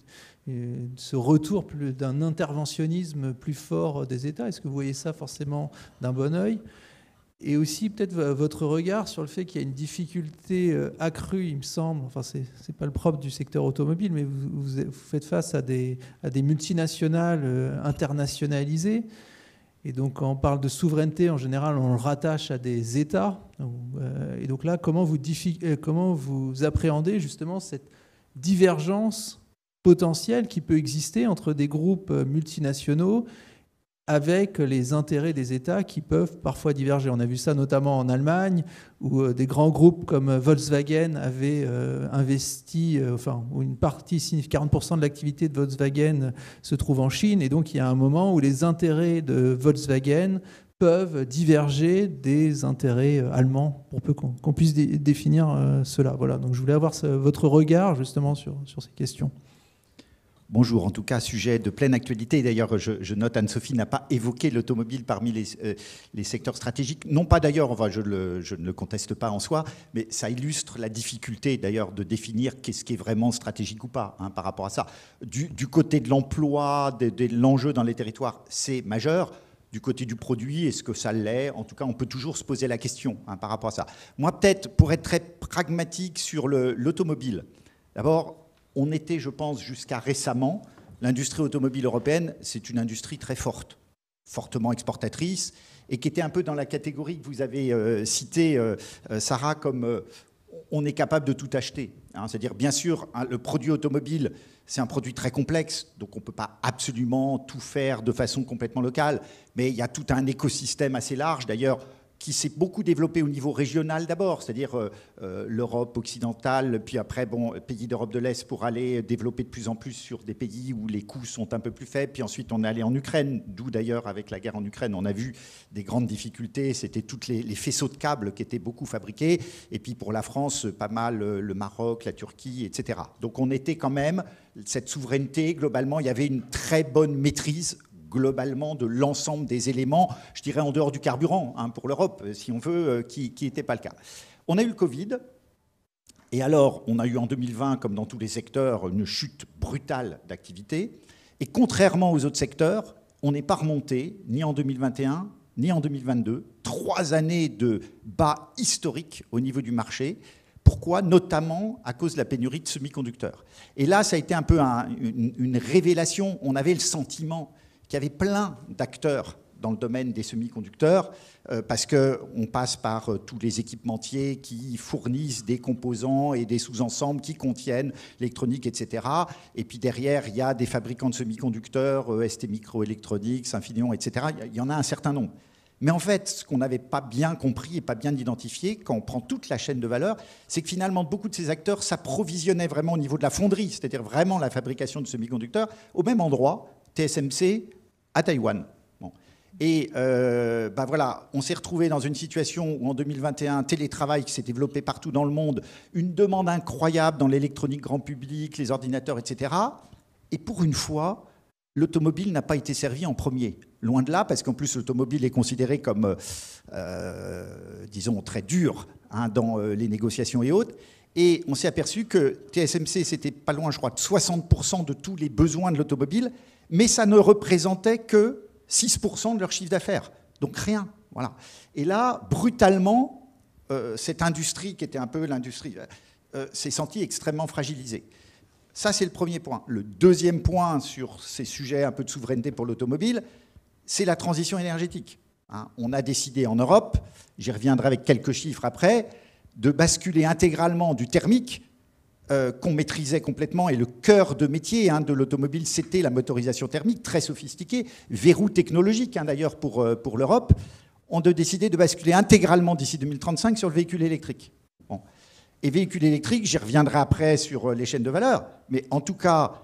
ce retour d'un interventionnisme plus fort des États. Est-ce que vous voyez ça forcément d'un bon œil ? Et aussi peut-être votre regard sur le fait qu'il y a une difficulté accrue, il me semble, enfin c'est pas le propre du secteur automobile, mais vous faites face à des multinationales internationalisées. Et donc quand on parle de souveraineté, en général, on le rattache à des États. Et donc là, comment vous appréhendez justement cette divergence potentielle qui peut exister entre des groupes multinationaux avec les intérêts des États qui peuvent parfois diverger. On a vu ça notamment en Allemagne, où des grands groupes comme Volkswagen avaient investi, où une partie significative, 40% de l'activité de Volkswagen se trouve en Chine, et donc il y a un moment où les intérêts de Volkswagen peuvent diverger des intérêts allemands, pour peu qu'on puisse définir cela. Voilà, donc je voulais avoir votre regard justement sur ces questions. Bonjour, en tout cas, sujet de pleine actualité. D'ailleurs, je note, Anne-Sophie n'a pas évoqué l'automobile parmi les secteurs stratégiques. Non pas d'ailleurs, enfin, je ne le conteste pas en soi, mais ça illustre la difficulté d'ailleurs de définir qu'est-ce qui est vraiment stratégique ou pas par rapport à ça. Du côté de l'emploi, de l'enjeu dans les territoires, c'est majeur. Du côté du produit, est-ce que ça l'est ? En tout cas, on peut toujours se poser la question par rapport à ça. Moi, peut-être, pour être très pragmatique sur l'automobile, d'abord, on était, je pense, jusqu'à récemment, l'industrie automobile européenne, c'est une industrie très forte, fortement exportatrice, et qui était un peu dans la catégorie que vous avez citée, Sarah, comme on est capable de tout acheter. C'est-à-dire, bien sûr, le produit automobile, c'est un produit très complexe, donc on ne peut pas absolument tout faire de façon complètement locale, mais il y a tout un écosystème assez large, d'ailleurs, qui s'est beaucoup développé au niveau régional d'abord, c'est-à-dire l'Europe occidentale, puis après, pays d'Europe de l'Est pour aller développer de plus en plus sur des pays où les coûts sont un peu plus faibles. Puis ensuite, on est allé en Ukraine, d'où d'ailleurs, avec la guerre en Ukraine, on a vu des grandes difficultés. C'était tous les faisceaux de câbles qui étaient beaucoup fabriqués. Et puis pour la France, pas mal le Maroc, la Turquie, etc. Donc on était quand même, cette souveraineté, globalement, il y avait une très bonne maîtrise globalement de l'ensemble des éléments, je dirais en dehors du carburant, pour l'Europe, si on veut, qui n'était pas le cas. On a eu le Covid, et alors on a eu en 2020, comme dans tous les secteurs, une chute brutale d'activité, et contrairement aux autres secteurs, on n'est pas remonté, ni en 2021, ni en 2022, 3 années de bas historiques au niveau du marché. Pourquoi ? Notamment à cause de la pénurie de semi-conducteurs. Et là, ça a été un peu une révélation, on avait le sentiment qu'il y avait plein d'acteurs dans le domaine des semi-conducteurs, parce qu'on passe par tous les équipementiers qui fournissent des composants et des sous-ensembles qui contiennent l'électronique, etc. Et puis derrière, il y a des fabricants de semi-conducteurs, ST Microelectronics, Infineon, etc. Il y en a un certain nombre. Mais en fait, ce qu'on n'avait pas bien compris et pas bien identifié, quand on prend toute la chaîne de valeur, c'est que finalement, beaucoup de ces acteurs s'approvisionnaient vraiment au niveau de la fonderie, c'est-à-dire vraiment la fabrication de semi-conducteurs, au même endroit, TSMC, à Taïwan. Et voilà, on s'est retrouvé dans une situation où en 2021, télétravail qui s'est développé partout dans le monde, une demande incroyable dans l'électronique grand public, les ordinateurs, etc. Et pour une fois, l'automobile n'a pas été servie en premier. Loin de là, parce qu'en plus l'automobile est considérée comme, disons, très dur dans les négociations et autres. Et on s'est aperçu que TSMC, c'était pas loin, je crois, de 60% de tous les besoins de l'automobile, mais ça ne représentait que 6% de leur chiffre d'affaires. Donc rien. Voilà. Et là, brutalement, cette industrie qui était un peu l'industrie s'est sentie extrêmement fragilisée. Ça, c'est le premier point. Le deuxième point sur ces sujets un peu de souveraineté pour l'automobile, c'est la transition énergétique. On a décidé en Europe, j'y reviendrai avec quelques chiffres après, de basculer intégralement du thermique, qu'on maîtrisait complètement, et le cœur de métier de l'automobile, c'était la motorisation thermique, très sophistiquée, verrou technologique d'ailleurs pour l'Europe. On a décidé de basculer intégralement d'ici 2035 sur le véhicule électrique. Bon. Et véhicule électrique, j'y reviendrai après sur les chaînes de valeur, mais en tout cas,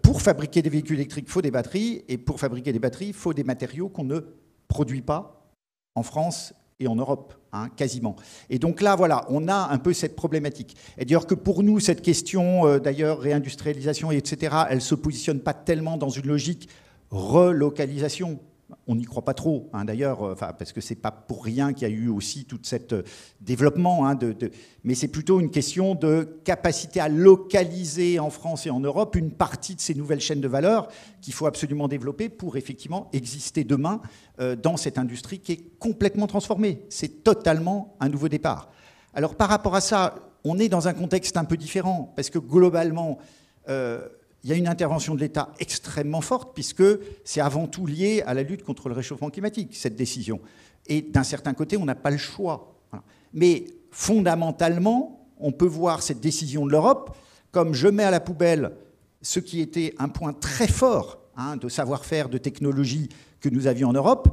pour fabriquer des véhicules électriques, il faut des batteries, et pour fabriquer des batteries, il faut des matériaux qu'on ne produit pas en France et en Europe, quasiment. Et donc là, voilà, on a un peu cette problématique. Et d'ailleurs que pour nous, cette question, d'ailleurs, réindustrialisation, etc., elle ne se positionne pas tellement dans une logique relocalisation. On n'y croit pas trop, hein, d'ailleurs, parce que c'est pas pour rien qu'il y a eu aussi tout cet développement, hein, mais c'est plutôt une question de capacité à localiser en France et en Europe une partie de ces nouvelles chaînes de valeur qu'il faut absolument développer pour effectivement exister demain dans cette industrie qui est complètement transformée. C'est totalement un nouveau départ. Alors par rapport à ça, on est dans un contexte un peu différent, parce que globalement, il y a une intervention de l'État extrêmement forte, puisque c'est avant tout lié à la lutte contre le réchauffement climatique, cette décision. Et d'un certain côté, on n'a pas le choix. Voilà. Mais fondamentalement, on peut voir cette décision de l'Europe comme je mets à la poubelle ce qui était un point très fort, hein, de savoir-faire, de technologie que nous avions en Europe,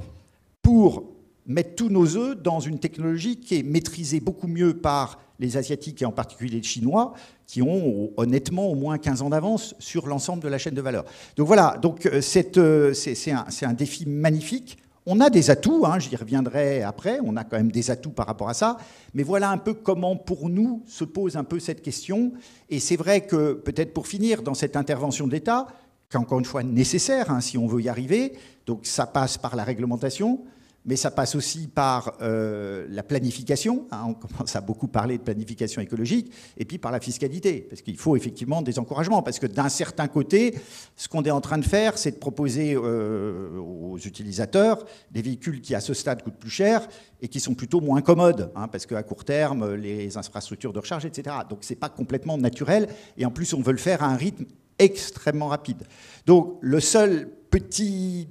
pour mettre tous nos œufs dans une technologie qui est maîtrisée beaucoup mieux par les Asiatiques et en particulier les Chinois, qui ont honnêtement au moins 15 ans d'avance sur l'ensemble de la chaîne de valeur. Donc voilà, donc c'est un défi magnifique. On a des atouts, hein, j'y reviendrai après, on a quand même des atouts par rapport à ça, mais voilà un peu comment pour nous se pose un peu cette question. Et c'est vrai que peut-être pour finir, dans cette intervention de l'État, qui est encore une fois nécessaire, hein, si on veut y arriver, donc ça passe par la réglementation, mais ça passe aussi par la planification, hein, on commence à beaucoup parler de planification écologique, et puis par la fiscalité, parce qu'il faut effectivement des encouragements, parce que d'un certain côté, ce qu'on est en train de faire, c'est de proposer aux utilisateurs des véhicules qui à ce stade coûtent plus cher et qui sont plutôt moins commodes, hein, parce qu'à court terme, les infrastructures de recharge, etc. Donc c'est pas complètement naturel, et en plus on veut le faire à un rythme extrêmement rapide. Donc le seul petit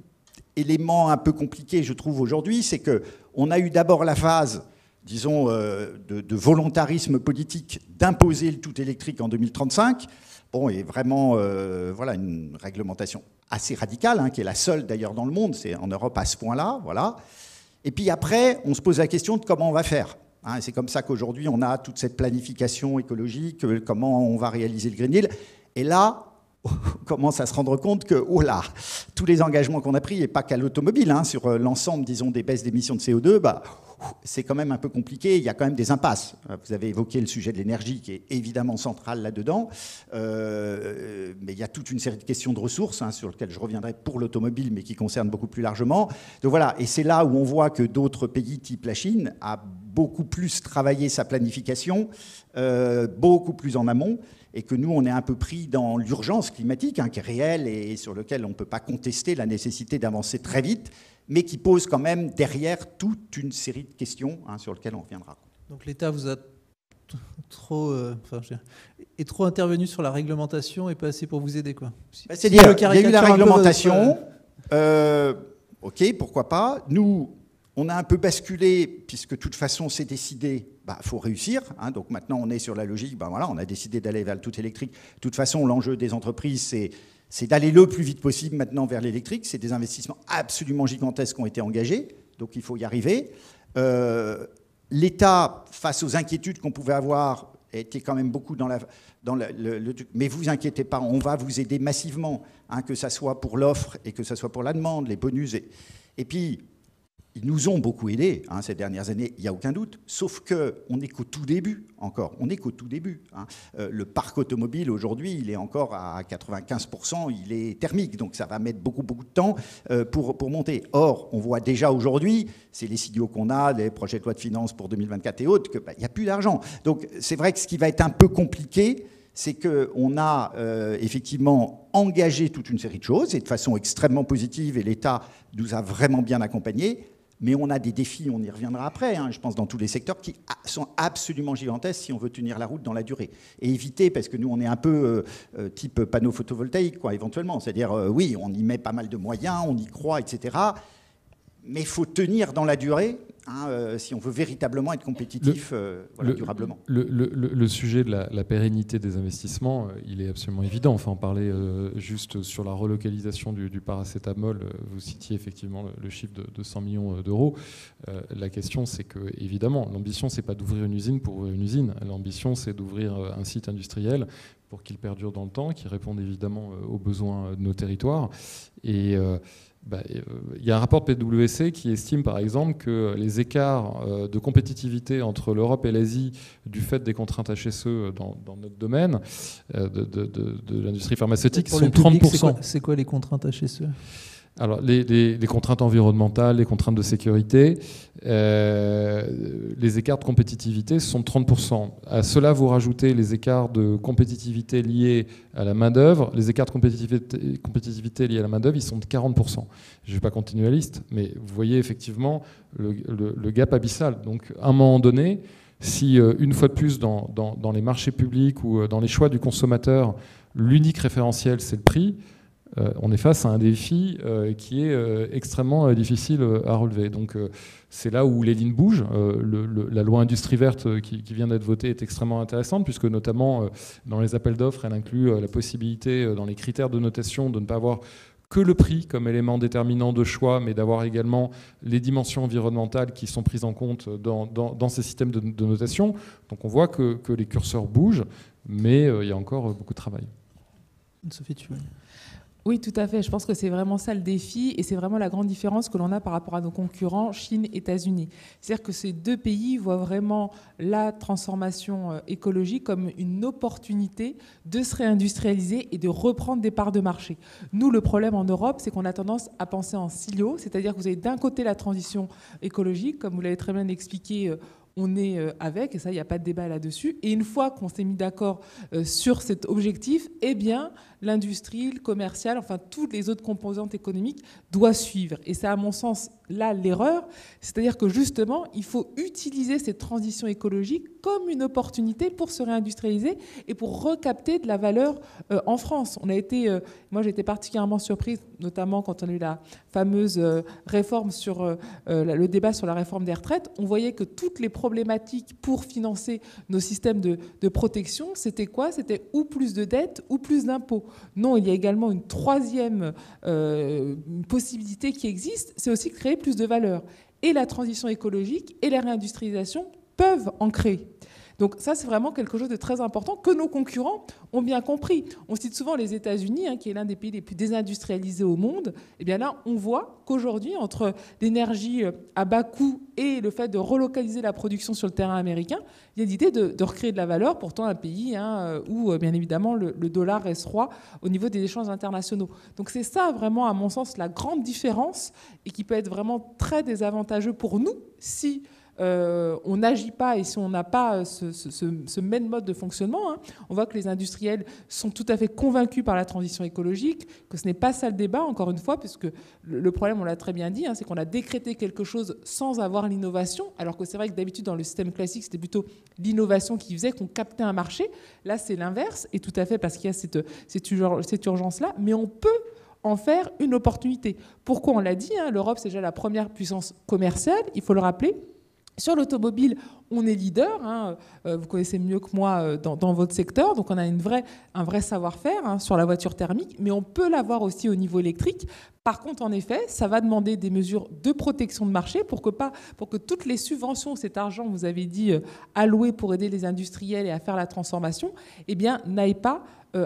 élément un peu compliqué, je trouve, aujourd'hui, c'est qu'on a eu d'abord la phase, disons, de volontarisme politique d'imposer le tout électrique en 2035. Bon, et vraiment, voilà, une réglementation assez radicale, hein, qui est la seule d'ailleurs dans le monde, c'est en Europe à ce point-là, voilà. Et puis après, on se pose la question de comment on va faire. Hein, c'est comme ça qu'aujourd'hui, on a toute cette planification écologique, comment on va réaliser le Green Deal. Et là, on commence à se rendre compte que, oh là, tous les engagements qu'on a pris, et pas qu'à l'automobile, hein, sur l'ensemble, disons, des baisses d'émissions de CO2, bah, c'est quand même un peu compliqué, il y a quand même des impasses. Vous avez évoqué le sujet de l'énergie, qui est évidemment central là-dedans, mais il y a toute une série de questions de ressources, hein, sur lesquelles je reviendrai pour l'automobile, mais qui concernent beaucoup plus largement. Donc voilà, et c'est là où on voit que d'autres pays, type la Chine, a beaucoup plus travaillé sa planification, beaucoup plus en amont, et que nous, on est un peu pris dans l'urgence climatique, hein, qui est réelle et sur laquelle on ne peut pas contester la nécessité d'avancer très vite, mais qui pose quand même derrière toute une série de questions, hein, sur lesquelles on reviendra. Donc l'État vous a trop intervenu sur la réglementation et pas assez pour vous aider, quoi. C'est-à-dire, il y a eu la réglementation, ok, pourquoi pas. Nous, on a un peu basculé, puisque de toute façon c'est décidé, faut réussir, hein, donc maintenant on est sur la logique, voilà, on a décidé d'aller vers le tout électrique. De toute façon, l'enjeu des entreprises, c'est d'aller le plus vite possible maintenant vers l'électrique. C'est des investissements absolument gigantesques qui ont été engagés, donc il faut y arriver. L'État, face aux inquiétudes qu'on pouvait avoir, était quand même beaucoup dans le truc. Mais vous inquiétez pas, on va vous aider massivement, hein, que ça soit pour l'offre et que ça soit pour la demande, les bonus. Et puis, ils nous ont beaucoup aidés, hein, ces dernières années, il n'y a aucun doute, sauf qu'on n'est qu'au tout début encore, on n'est qu'au tout début. Hein. Le parc automobile aujourd'hui, il est encore à 95%, il est thermique, donc ça va mettre beaucoup de temps pour monter. Or, on voit déjà aujourd'hui, c'est les signaux qu'on a, les projets de loi de finances pour 2024 et autres, qu'il n'y a plus d'argent. Donc c'est vrai que ce qui va être un peu compliqué, c'est qu'on a effectivement engagé toute une série de choses, et de façon extrêmement positive, et l'État nous a vraiment bien accompagnés. Mais on a des défis, on y reviendra après, hein, je pense, dans tous les secteurs, qui sont absolument gigantesques si on veut tenir la route dans la durée. Et éviter, parce que nous, on est un peu type panneau photovoltaïque, quoi, éventuellement. C'est-à-dire, oui, on y met pas mal de moyens, on y croit, etc. Mais il faut tenir dans la durée, hein, si on veut véritablement être compétitif durablement. Le sujet de la pérennité des investissements, il est absolument évident. Enfin, on parlait juste sur la relocalisation du paracétamol. Vous citiez effectivement le chiffre de 100 millions d'euros. La question, c'est que, évidemment, l'ambition, c'est pas d'ouvrir une usine pour ouvrir une usine. L'ambition, c'est d'ouvrir un site industriel pour qu'il perdure dans le temps, qu'il réponde évidemment aux besoins de nos territoires. Et il y a un rapport de PwC qui estime par exemple que les écarts de compétitivité entre l'Europe et l'Asie du fait des contraintes HSE dans notre domaine de l'industrie pharmaceutique sont 30%. C'est quoi les contraintes HSE ? Alors, les contraintes environnementales, les contraintes de sécurité, les écarts de compétitivité sont de 30%. À cela, vous rajoutez les écarts de compétitivité liés à la main-d'œuvre. Les écarts de compétitivité liés à la main-d'œuvre, ils sont de 40%. Je ne vais pas continuer la liste, mais vous voyez effectivement le gap abyssal. Donc, à un moment donné, si, une fois de plus, dans les marchés publics ou dans les choix du consommateur, l'unique référentiel, c'est le prix, on est face à un défi qui est extrêmement difficile à relever. Donc c'est là où les lignes bougent. La loi industrie verte qui vient d'être votée est extrêmement intéressante, puisque notamment dans les appels d'offres, elle inclut la possibilité, dans les critères de notation, de ne pas avoir que le prix comme élément déterminant de choix, mais d'avoir également les dimensions environnementales qui sont prises en compte dans ces systèmes de notation. Donc on voit que les curseurs bougent, mais il y a encore beaucoup de travail. Sophie, tu veux... Oui, tout à fait. Je pense que c'est vraiment ça le défi et c'est vraiment la grande différence que l'on a par rapport à nos concurrents, Chine, États-Unis. C'est-à-dire que ces deux pays voient vraiment la transformation écologique comme une opportunité de se réindustrialiser et de reprendre des parts de marché. Nous, le problème en Europe, c'est qu'on a tendance à penser en silos, c'est-à-dire que vous avez d'un côté la transition écologique, comme vous l'avez très bien expliqué, on est avec, et ça, il n'y a pas de débat là-dessus. Et une fois qu'on s'est mis d'accord sur cet objectif, eh bien, l'industrie, le commercial, enfin, toutes les autres composantes économiques doivent suivre. Et c'est, à mon sens, là, l'erreur. C'est-à-dire que, justement, il faut utiliser cette transition écologique comme une opportunité pour se réindustrialiser et pour recapter de la valeur en France. Moi, j'ai été particulièrement surprise, notamment quand on a eu la fameuse réforme sur le débat sur la réforme des retraites. On voyait que toutes les problématiques pour financer nos systèmes de protection, c'était quoi? C'était ou plus de dettes ou plus d'impôts. Non, il y a également une troisième possibilité qui existe, c'est aussi créer plus de valeur. Et la transition écologique et la réindustrialisation peuvent en créer. Donc ça, c'est vraiment quelque chose de très important que nos concurrents ont bien compris. On cite souvent les États-Unis, qui est l'un des pays les plus désindustrialisés au monde. Et bien là, on voit qu'aujourd'hui, entre l'énergie à bas coût et le fait de relocaliser la production sur le terrain américain, il y a l'idée de recréer de la valeur, pourtant un pays où, bien évidemment, le dollar reste roi au niveau des échanges internationaux. Donc c'est ça, vraiment, à mon sens, la grande différence et qui peut être vraiment très désavantageux pour nous si on n'agit pas et si on n'a pas ce même mode de fonctionnement. On voit que les industriels sont tout à fait convaincus par la transition écologique, que ce n'est pas ça le débat, encore une fois, puisque le problème, on l'a très bien dit, c'est qu'on a décrété quelque chose sans avoir l'innovation, alors que c'est vrai que d'habitude, dans le système classique, c'était plutôt l'innovation qui faisait qu'on captait un marché. Là, c'est l'inverse, et tout à fait parce qu'il y a cette urgence-là, mais on peut en faire une opportunité. Pourquoi on l'a dit, l'Europe, c'est déjà la première puissance commerciale, il faut le rappeler. Sur l'automobile, on est leader, vous connaissez mieux que moi dans votre secteur, donc on a un vrai savoir-faire sur la voiture thermique, mais on peut l'avoir aussi au niveau électrique. Par contre, en effet, ça va demander des mesures de protection de marché pour que toutes les subventions, cet argent, vous avez dit, alloué pour aider les industriels et à faire la transformation, eh bien, n'aille pas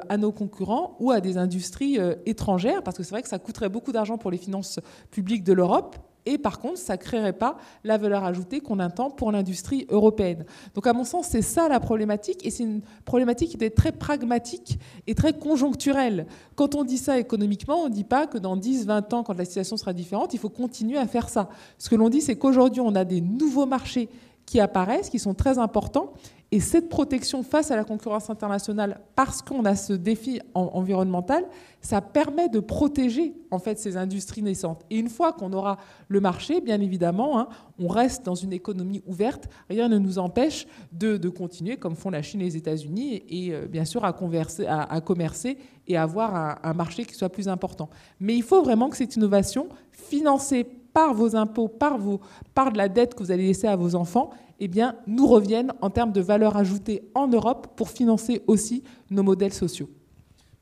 à nos concurrents ou à des industries étrangères, parce que c'est vrai que ça coûterait beaucoup d'argent pour les finances publiques de l'Europe. Et par contre, ça ne créerait pas la valeur ajoutée qu'on attend pour l'industrie européenne. Donc à mon sens, c'est ça la problématique. Et c'est une problématique qui est très pragmatique et très conjoncturelle. Quand on dit ça économiquement, on ne dit pas que dans 10, 20 ans, quand la situation sera différente, il faut continuer à faire ça. Ce que l'on dit, c'est qu'aujourd'hui, on a des nouveaux marchés qui apparaissent, qui sont très importants. Et cette protection face à la concurrence internationale, parce qu'on a ce défi environnemental, ça permet de protéger en fait ces industries naissantes. Et une fois qu'on aura le marché, bien évidemment, on reste dans une économie ouverte. Rien ne nous empêche de continuer, comme font la Chine et les États-Unis, et bien sûr à commercer et avoir un marché qui soit plus important. Mais il faut vraiment que cette innovation, financée par vos impôts, par de la dette que vous allez laisser à vos enfants, eh bien, nous reviennent en termes de valeur ajoutée en Europe pour financer aussi nos modèles sociaux.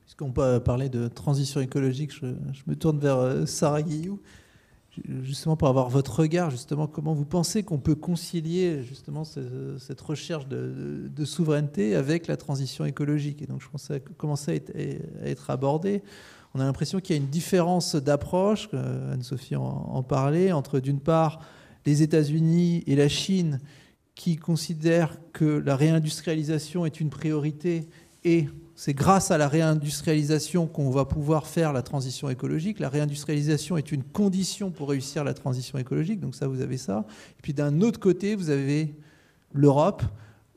Puisqu'on peut parler de transition écologique, je me tourne vers Sarah Guillou, justement pour avoir votre regard, justement, comment vous pensez qu'on peut concilier justement cette recherche de souveraineté avec la transition écologique. Et donc, je pense que ça commence à être abordé. On a l'impression qu'il y a une différence d'approche, Anne-Sophie en parlait, entre d'une part les États-Unis et la Chine qui considèrent que la réindustrialisation est une priorité et c'est grâce à la réindustrialisation qu'on va pouvoir faire la transition écologique. La réindustrialisation est une condition pour réussir la transition écologique, donc ça, vous avez ça. Et puis d'un autre côté, vous avez l'Europe,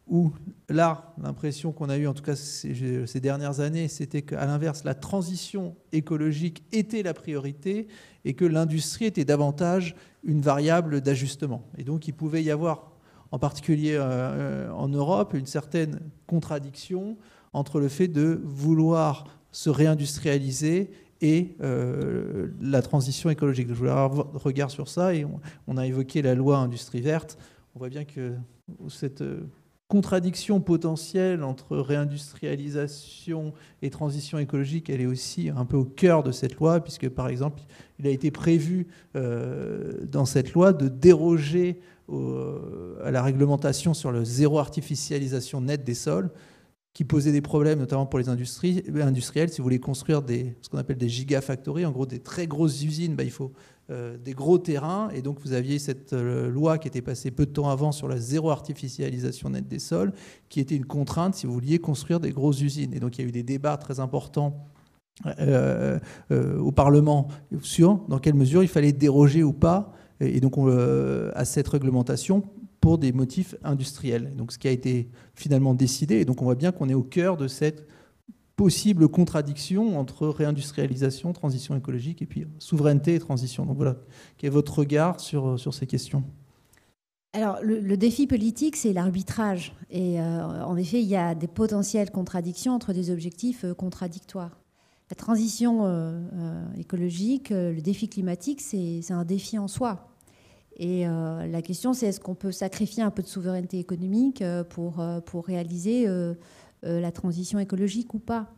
où là, l'impression qu'on a eue, en tout cas ces dernières années, c'était qu'à l'inverse, la transition écologique était la priorité et que l'industrie était davantage une variable d'ajustement. Et donc, il pouvait y avoir, en particulier en Europe, une certaine contradiction entre le fait de vouloir se réindustrialiser et la transition écologique. Je voulais avoir votre regard sur ça, et on a évoqué la loi Industrie verte. On voit bien que cette contradiction potentielle entre réindustrialisation et transition écologique, elle est aussi un peu au cœur de cette loi, puisque par exemple, il a été prévu dans cette loi de déroger à la réglementation sur le zéro artificialisation nette des sols, qui posait des problèmes, notamment pour les industriels. Si vous voulez construire ce qu'on appelle des gigafactories, en gros des très grosses usines, il faut des gros terrains. Et donc vous aviez cette loi qui était passée peu de temps avant sur la zéro artificialisation nette des sols, qui était une contrainte si vous vouliez construire des grosses usines. Et donc il y a eu des débats très importants au Parlement sur dans quelle mesure il fallait déroger ou pas, et donc à cette réglementation, pour des motifs industriels. Donc, ce qui a été finalement décidé. Et donc, on voit bien qu'on est au cœur de cette possible contradiction entre réindustrialisation, transition écologique, et puis souveraineté et transition. Donc, voilà. Quel est votre regard sur ces questions ? Alors, le défi politique, c'est l'arbitrage. Et en effet, il y a des potentielles contradictions entre des objectifs contradictoires. La transition écologique, le défi climatique, c'est un défi en soi. Et la question, c'est est-ce qu'on peut sacrifier un peu de souveraineté économique pour réaliser la transition écologique ou pas ?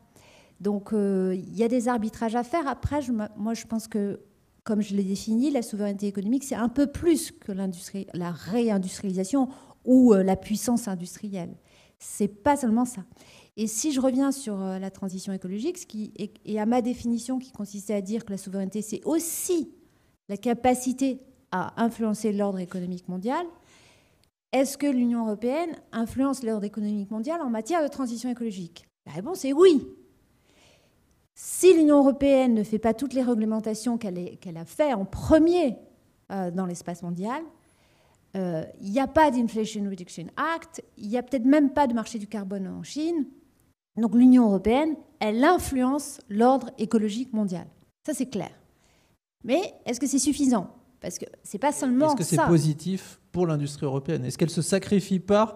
Donc, il y a des arbitrages à faire. Après, moi, je pense que, comme je l'ai défini, la souveraineté économique, c'est un peu plus que la réindustrialisation ou la puissance industrielle. C'est pas seulement ça. Et si je reviens sur la transition écologique, et à ma définition qui consistait à dire que la souveraineté, c'est aussi la capacité à influencer l'ordre économique mondial, est-ce que l'Union européenne influence l'ordre économique mondial en matière de transition écologique ? La réponse est oui. Si l'Union européenne ne fait pas toutes les réglementations qu'elle a fait en premier dans l'espace mondial, il n'y a pas d'Inflation Reduction Act, il n'y a peut-être même pas de marché du carbone en Chine. Donc l'Union européenne, elle influence l'ordre écologique mondial. Ça, c'est clair. Mais est-ce que c'est suffisant ? Parce que c'est pas seulement ça. Est-ce que c'est positif pour l'industrie européenne ? Est-ce qu'elle ne se sacrifie pas ?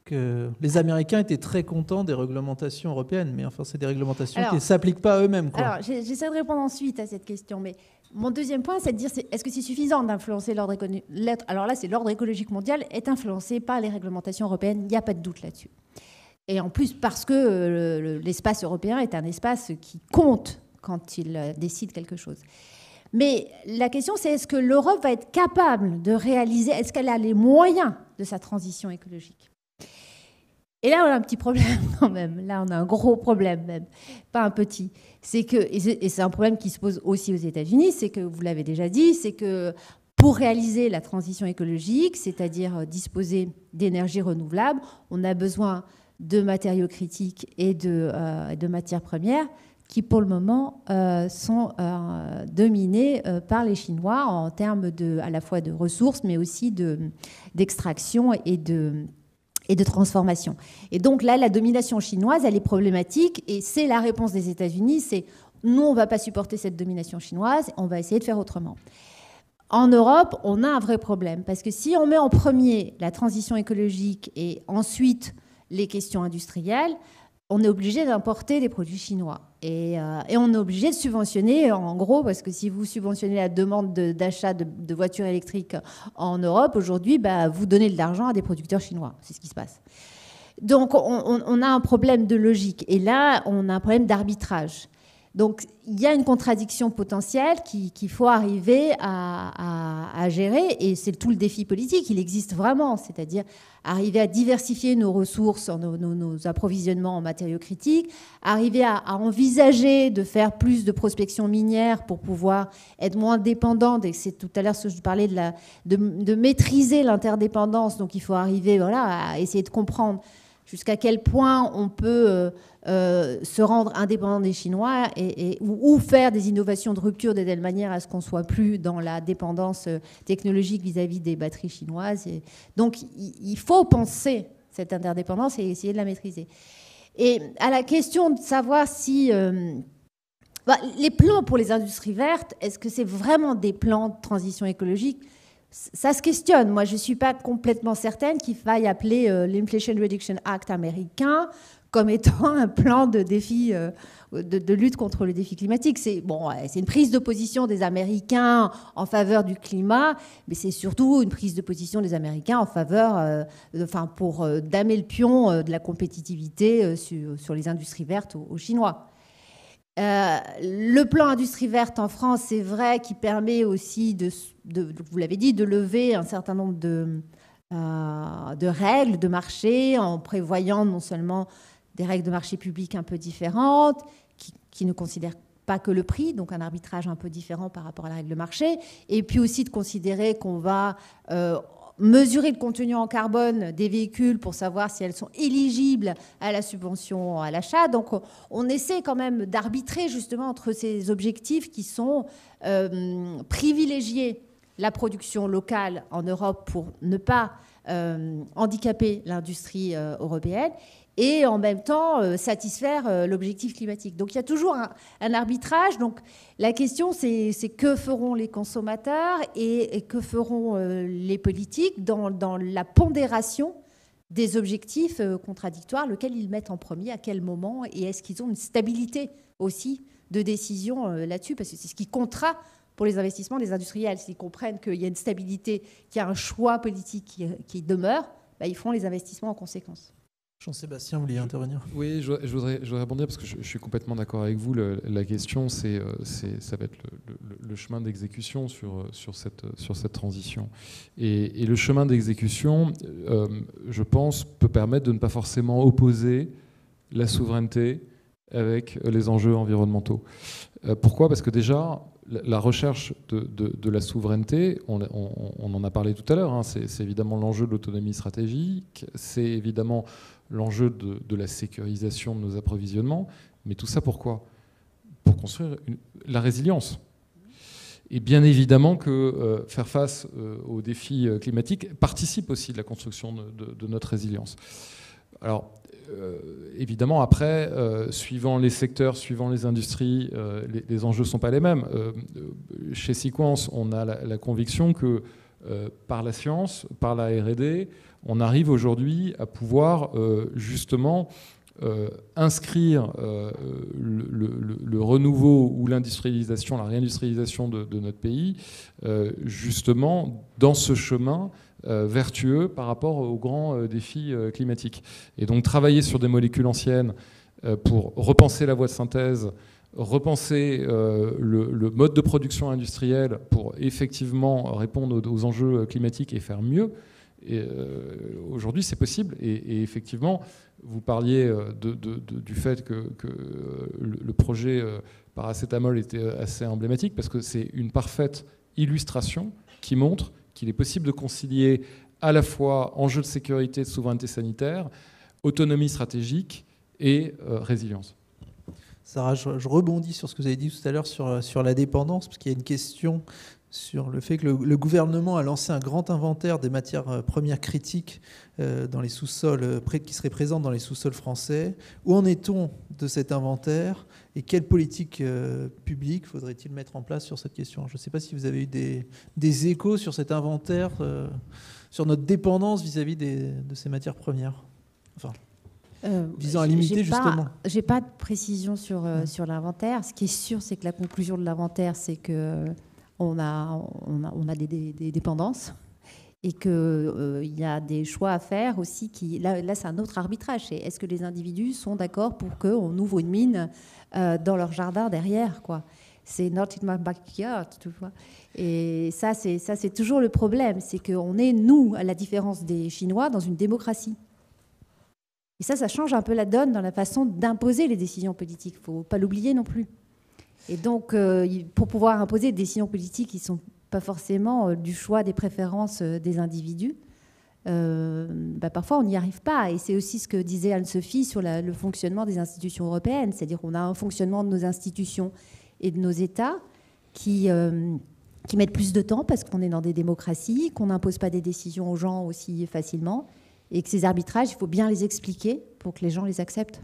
Que les Américains étaient très contents des réglementations européennes, mais enfin, c'est des réglementations qui ne s'appliquent pas à eux-mêmes, quoi. Alors, j'essaie de répondre ensuite à cette question, mais mon deuxième point, c'est de dire est-ce que c'est suffisant d'influencer l'ordre économique ? Alors là, c'est l'ordre écologique mondial est influencé par les réglementations européennes, il n'y a pas de doute là-dessus. Et en plus, parce que l'espace européen est un espace qui compte quand il décide quelque chose. Mais la question, c'est est-ce que l'Europe va être capable de réaliser, est-ce qu'elle a les moyens de sa transition écologique ? Et là, on a un petit problème quand même. Là, on a un gros problème même, pas un petit. Et c'est un problème qui se pose aussi aux États-Unis, c'est que, vous l'avez déjà dit, c'est que pour réaliser la transition écologique, c'est-à-dire disposer d'énergie renouvelable, on a besoin de matériaux critiques et de matières premières qui, pour le moment, sont dominés par les Chinois en termes à la fois de ressources, mais aussi d'extraction et de transformation. Et donc là, la domination chinoise, elle est problématique, et c'est la réponse des États-Unis, c'est nous, on ne va pas supporter cette domination chinoise, on va essayer de faire autrement. En Europe, on a un vrai problème, parce que si on met en premier la transition écologique et ensuite les questions industrielles, on est obligé d'importer des produits chinois. Et on est obligé de subventionner, en gros, parce que si vous subventionnez la demande d'achat de voitures électriques en Europe, aujourd'hui, vous donnez de l'argent à des producteurs chinois. C'est ce qui se passe. Donc, on a un problème de logique. Et là, on a un problème d'arbitrage. Donc, il y a une contradiction potentielle qu'il faut arriver à gérer, et c'est tout le défi politique, il existe vraiment, c'est-à-dire arriver à diversifier nos ressources, nos approvisionnements en matériaux critiques, arriver à envisager de faire plus de prospection minière pour pouvoir être moins dépendante, et c'est tout à l'heure ce que je parlais de maîtriser l'interdépendance, donc il faut arriver à essayer de comprendre jusqu'à quel point on peut se rendre indépendant des Chinois ou faire des innovations de rupture de telle manière à ce qu'on ne soit plus dans la dépendance technologique vis-à-vis des batteries chinoises. Donc, il faut penser cette interdépendance et essayer de la maîtriser. Et à la question de savoir si... les plans pour les industries vertes, est-ce que c'est vraiment des plans de transition écologique ? Ça se questionne. Moi, je ne suis pas complètement certaine qu'il faille appeler l'Inflation Reduction Act américain comme étant un plan de défi, de lutte contre le défi climatique. C'est une prise de position des Américains en faveur du climat, mais c'est surtout une prise de position des Américains en faveur, pour damer le pion de la compétitivité sur les industries vertes aux Chinois. Le plan industrie verte en France, c'est vrai, qui permet aussi vous l'avez dit, de lever un certain nombre de règles de marché en prévoyant non seulement des règles de marché public un peu différentes, qui ne considèrent pas que le prix, donc un arbitrage un peu différent par rapport à la règle de marché, et puis aussi de considérer qu'on va mesurer le contenu en carbone des véhicules pour savoir si elles sont éligibles à la subvention à l'achat. Donc on essaie quand même d'arbitrer justement entre ces objectifs qui sont privilégier la production locale en Europe pour ne pas handicaper l'industrie européenne et en même temps satisfaire l'objectif climatique. Donc il y a toujours un arbitrage. Donc la question, c'est que feront les consommateurs et que feront les politiques dans la pondération des objectifs contradictoires, lequel ils mettent en premier, à quel moment, et est-ce qu'ils ont une stabilité aussi de décision là-dessus, parce que c'est ce qui comptera pour les investissements des industriels. S'ils comprennent qu'il y a une stabilité, qu'il y a un choix politique qui demeure, ils feront les investissements en conséquence. Jean-Sébastien, vous vouliez intervenir ? Oui, je voudrais rebondir parce que je suis complètement d'accord avec vous. La question, ça va être le chemin d'exécution sur cette transition. Et le chemin d'exécution, je pense, peut permettre de ne pas forcément opposer la souveraineté avec les enjeux environnementaux. Pourquoi ? Parce que déjà, la recherche de la souveraineté, on en a parlé tout à l'heure, hein, c'est évidemment l'enjeu de l'autonomie stratégique, c'est évidemment l'enjeu de la sécurisation de nos approvisionnements, mais tout ça pourquoi ? Pour construire la résilience. Et bien évidemment que faire face aux défis climatiques participe aussi de la construction de notre résilience. Alors, évidemment, après, suivant les secteurs, suivant les industries, les enjeux ne sont pas les mêmes. Chez Sequans, on a la conviction que par la science, par la R&D, on arrive aujourd'hui à pouvoir justement inscrire le renouveau ou l'industrialisation, la réindustrialisation de notre pays, justement dans ce chemin vertueux par rapport aux grands défis climatiques. Et donc travailler sur des molécules anciennes pour repenser la voie de synthèse, repenser le mode de production industrielle pour effectivement répondre aux enjeux climatiques et faire mieux. Aujourd'hui, c'est possible. Et effectivement, vous parliez du fait que le projet paracétamol était assez emblématique parce que c'est une parfaite illustration qui montre qu'il est possible de concilier à la fois enjeux de sécurité, de souveraineté sanitaire, autonomie stratégique et résilience. Sarah, je rebondis sur ce que vous avez dit tout à l'heure sur la dépendance, parce qu'il y a une question sur le fait que le gouvernement a lancé un grand inventaire des matières premières critiques dans les sous-sols, qui seraient présentes dans les sous-sols français. Où en est-on de cet inventaire et quelle politique publique faudrait-il mettre en place sur cette question ? Je ne sais pas si vous avez eu des échos sur cet inventaire, sur notre dépendance vis-à-vis de ces matières premières. Enfin, visant à limiter justement. J'ai pas de précision sur l'inventaire. Ce qui est sûr, c'est que la conclusion de l'inventaire, c'est que on a des dépendances et qu'il y a des choix à faire aussi. Là, c'est un autre arbitrage. Est-ce que les individus sont d'accord pour qu'on ouvre une mine dans leur jardin derrière, quoi ? C'est not in my backyard, tu vois. Et ça, c'est toujours le problème. C'est qu'on est, nous, à la différence des Chinois, dans une démocratie. Et ça change un peu la donne dans la façon d'imposer les décisions politiques. Il ne faut pas l'oublier non plus. Et donc, pour pouvoir imposer des décisions politiques qui ne sont pas forcément du choix des préférences des individus, parfois on n'y arrive pas. Et c'est aussi ce que disait Anne-Sophie sur le fonctionnement des institutions européennes. C'est-à-dire qu'on a un fonctionnement de nos institutions et de nos États qui mettent plus de temps parce qu'on est dans des démocraties, qu'on n'impose pas des décisions aux gens aussi facilement, et que ces arbitrages, il faut bien les expliquer pour que les gens les acceptent.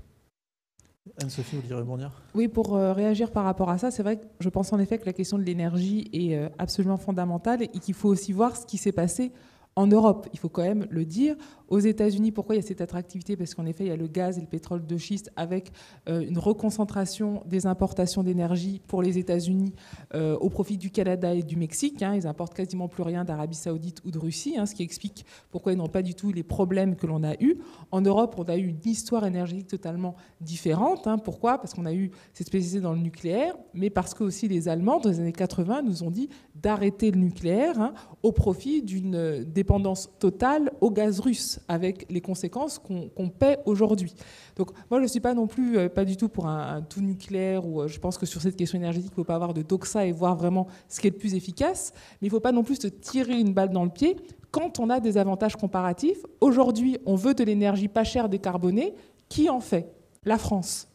Anne-Sophie, vous voulez rebondir ? Oui, pour réagir par rapport à ça, c'est vrai que je pense en effet que la question de l'énergie est absolument fondamentale et qu'il faut aussi voir ce qui s'est passé en Europe. Il faut quand même le dire. Aux États-Unis, pourquoi il y a cette attractivité ? Parce qu'en effet, il y a le gaz et le pétrole de schiste avec une reconcentration des importations d'énergie pour les États-Unis au profit du Canada et du Mexique. Ils n'importent quasiment plus rien d'Arabie Saoudite ou de Russie, ce qui explique pourquoi ils n'ont pas du tout les problèmes que l'on a eus. En Europe, on a eu une histoire énergétique totalement différente. Pourquoi ? Parce qu'on a eu cette spécialité dans le nucléaire, mais parce que aussi les Allemands, dans les années 80, nous ont dit d'arrêter le nucléaire au profit d'une dépendance totale au gaz russe, avec les conséquences qu'on paie aujourd'hui. Donc moi, je ne suis pas non plus, pas du tout pour un tout nucléaire, ou je pense que sur cette question énergétique, il ne faut pas avoir de doxa et voir vraiment ce qui est le plus efficace, mais il ne faut pas non plus se tirer une balle dans le pied quand on a des avantages comparatifs. Aujourd'hui, on veut de l'énergie pas chère décarbonée. Qui en fait ? La France.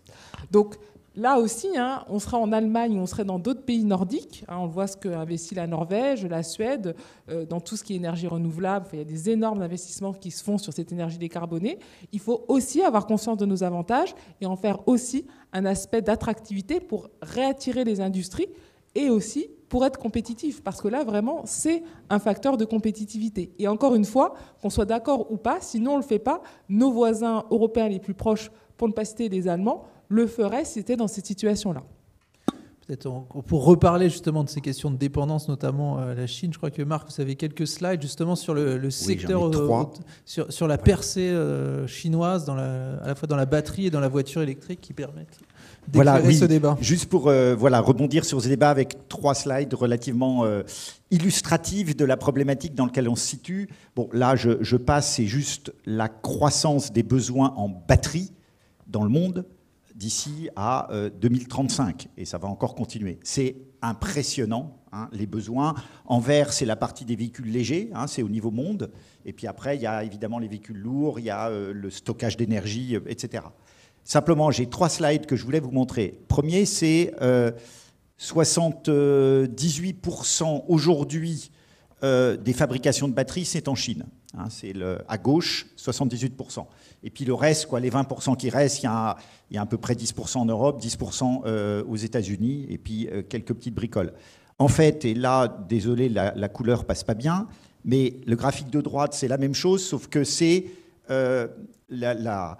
Donc là aussi, on serait en Allemagne, on serait dans d'autres pays nordiques. On voit ce qu'investit la Norvège, la Suède, dans tout ce qui est énergie renouvelable. Il y a des énormes investissements qui se font sur cette énergie décarbonée. Il faut aussi avoir conscience de nos avantages et en faire aussi un aspect d'attractivité pour réattirer les industries et aussi pour être compétitif. Parce que là, vraiment, c'est un facteur de compétitivité. Et encore une fois, qu'on soit d'accord ou pas, sinon on ne le fait pas, nos voisins européens les plus proches, pour ne pas citer les Allemands, le ferait si c'était dans cette situation-là. Peut-être pour reparler justement de ces questions de dépendance, notamment la Chine, je crois que Marc, vous avez quelques slides justement sur le secteur, sur la percée chinoise, à la fois dans la batterie et dans la voiture électrique qui permettent d'éclairer ce débat. Juste pour rebondir sur ce débat avec 3 slides relativement illustratifs de la problématique dans laquelle on se situe. Bon, là, je passe, c'est juste la croissance des besoins en batterie dans le monde d'ici à 2035, et ça va encore continuer. C'est impressionnant, les besoins. En vert, c'est la partie des véhicules légers, c'est au niveau monde, et puis après, il y a évidemment les véhicules lourds, il y a le stockage d'énergie, etc. Simplement, j'ai 3 slides que je voulais vous montrer. Premier, c'est 78% aujourd'hui des fabrications de batteries, c'est en Chine. C'est à gauche, 78%. Et puis le reste, les 20% qui restent, il y a à peu près 10% en Europe, 10% aux États-Unis, et puis quelques petites bricoles. En fait, et là, désolé, la couleur passe pas bien, mais le graphique de droite, c'est la même chose, sauf que c'est la